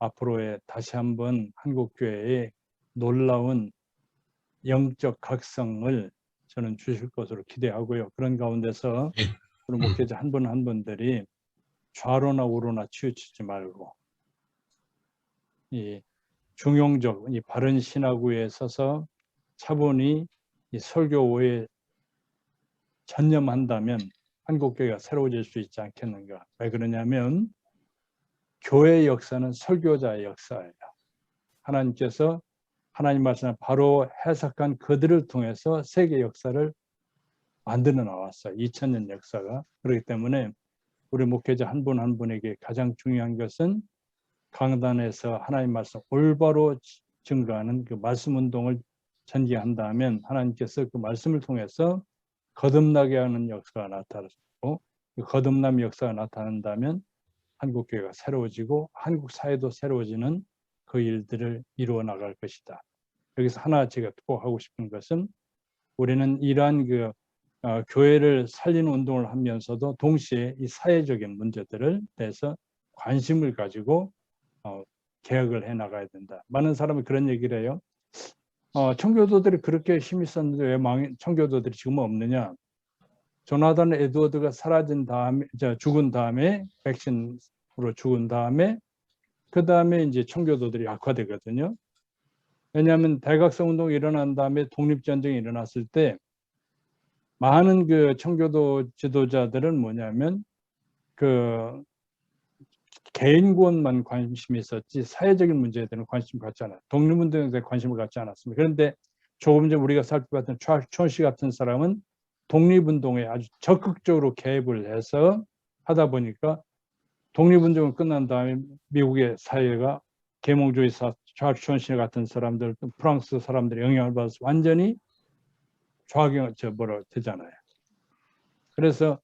앞으로의 다시 한번 한국교회의 놀라운 영적 각성을 저는 주실 것으로 기대하고요. 그런 가운데서 우리 목회자 한 분 한 분들이 좌로나 우로나 치우치지 말고 이 중용적, 이 바른 신학우에 서서 차분히 이 설교에 전념한다면 한국교회가 새로워질 수 있지 않겠는가. 왜 그러냐면 교회의 역사는 설교자의 역사예요. 하나님께서 하나님 말씀을 바로 해석한 그들을 통해서 세계 역사를 만들어 나왔어요. 2000년 역사가. 그렇기 때문에 우리 목회자 한 분 한 분에게 가장 중요한 것은 강단에서 하나님 말씀 올바로 증거하는 그 말씀 운동을 전개한다면 하나님께서 그 말씀을 통해서 거듭나게 하는 역사가 나타나고 그 거듭남 역사가 나타난다면 한국교회가 새로워지고 한국 사회도 새로워지는 그 일들을 이루어 나갈 것이다. 여기서 하나 제가 꼭 하고 싶은 것은 우리는 이러한 그 교회를 살리는 운동을 하면서도 동시에 이 사회적인 문제들을 대해서 관심을 가지고 개혁을 해 나가야 된다. 많은 사람이 그런 얘기를 해요. 청교도들이 그렇게 힘이 있었는데 왜 청교도들이 지금 없느냐? 조나단 에드워드가 사라진 다음에 죽은 다음에 백신으로 죽은 다음에 그 다음에 이제 청교도들이 약화되거든요. 왜냐하면 대각성 운동이 일어난 다음에 독립전쟁이 일어났을 때 많은 그 청교도 지도자들은 뭐냐면 그 개인 구원만 관심이 있었지 사회적인 문제에 대한 관심 갖지 않아요. 독립운동에 대한 관심을 갖지 않았습니다. 그런데 조금 전 우리가 살펴봤던 촌 씨 같은 사람은 독립운동에 아주 적극적으로 개입을 해서 하다 보니까 독립운동이 끝난 다음에 미국의 사회가 계몽주의 촌 씨 같은 사람들, 프랑스 사람들의 영향을 받아서 완전히 좌경 되잖아요. 그래서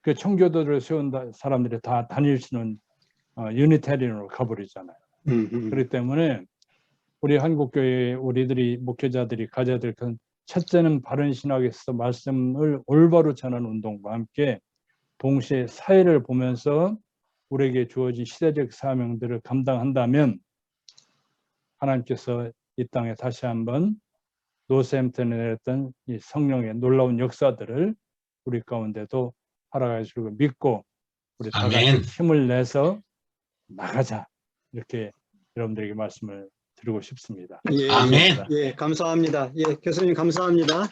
그 청교도를 세운 사람들이 다 다닐 수 있는 유니테리언으로 가버리잖아요. 그렇기 때문에 우리 한국교회 우리들이 목회자들이 가져야 될 건 첫째는 바른 신학에서 말씀을 올바로 전하는 운동과 함께 동시에 사회를 보면서 우리에게 주어진 시대적 사명들을 감당한다면 하나님께서 이 땅에 다시 한번 노샘턴에 내렸던 이 성령의 놀라운 역사들을 우리 가운데도 살아가시고 믿고 우리 다 같이 힘을 내서 나가자 이렇게 여러분들에게 말씀을 드리고 싶습니다. 아멘. 감사합니다. 교수님 감사합니다.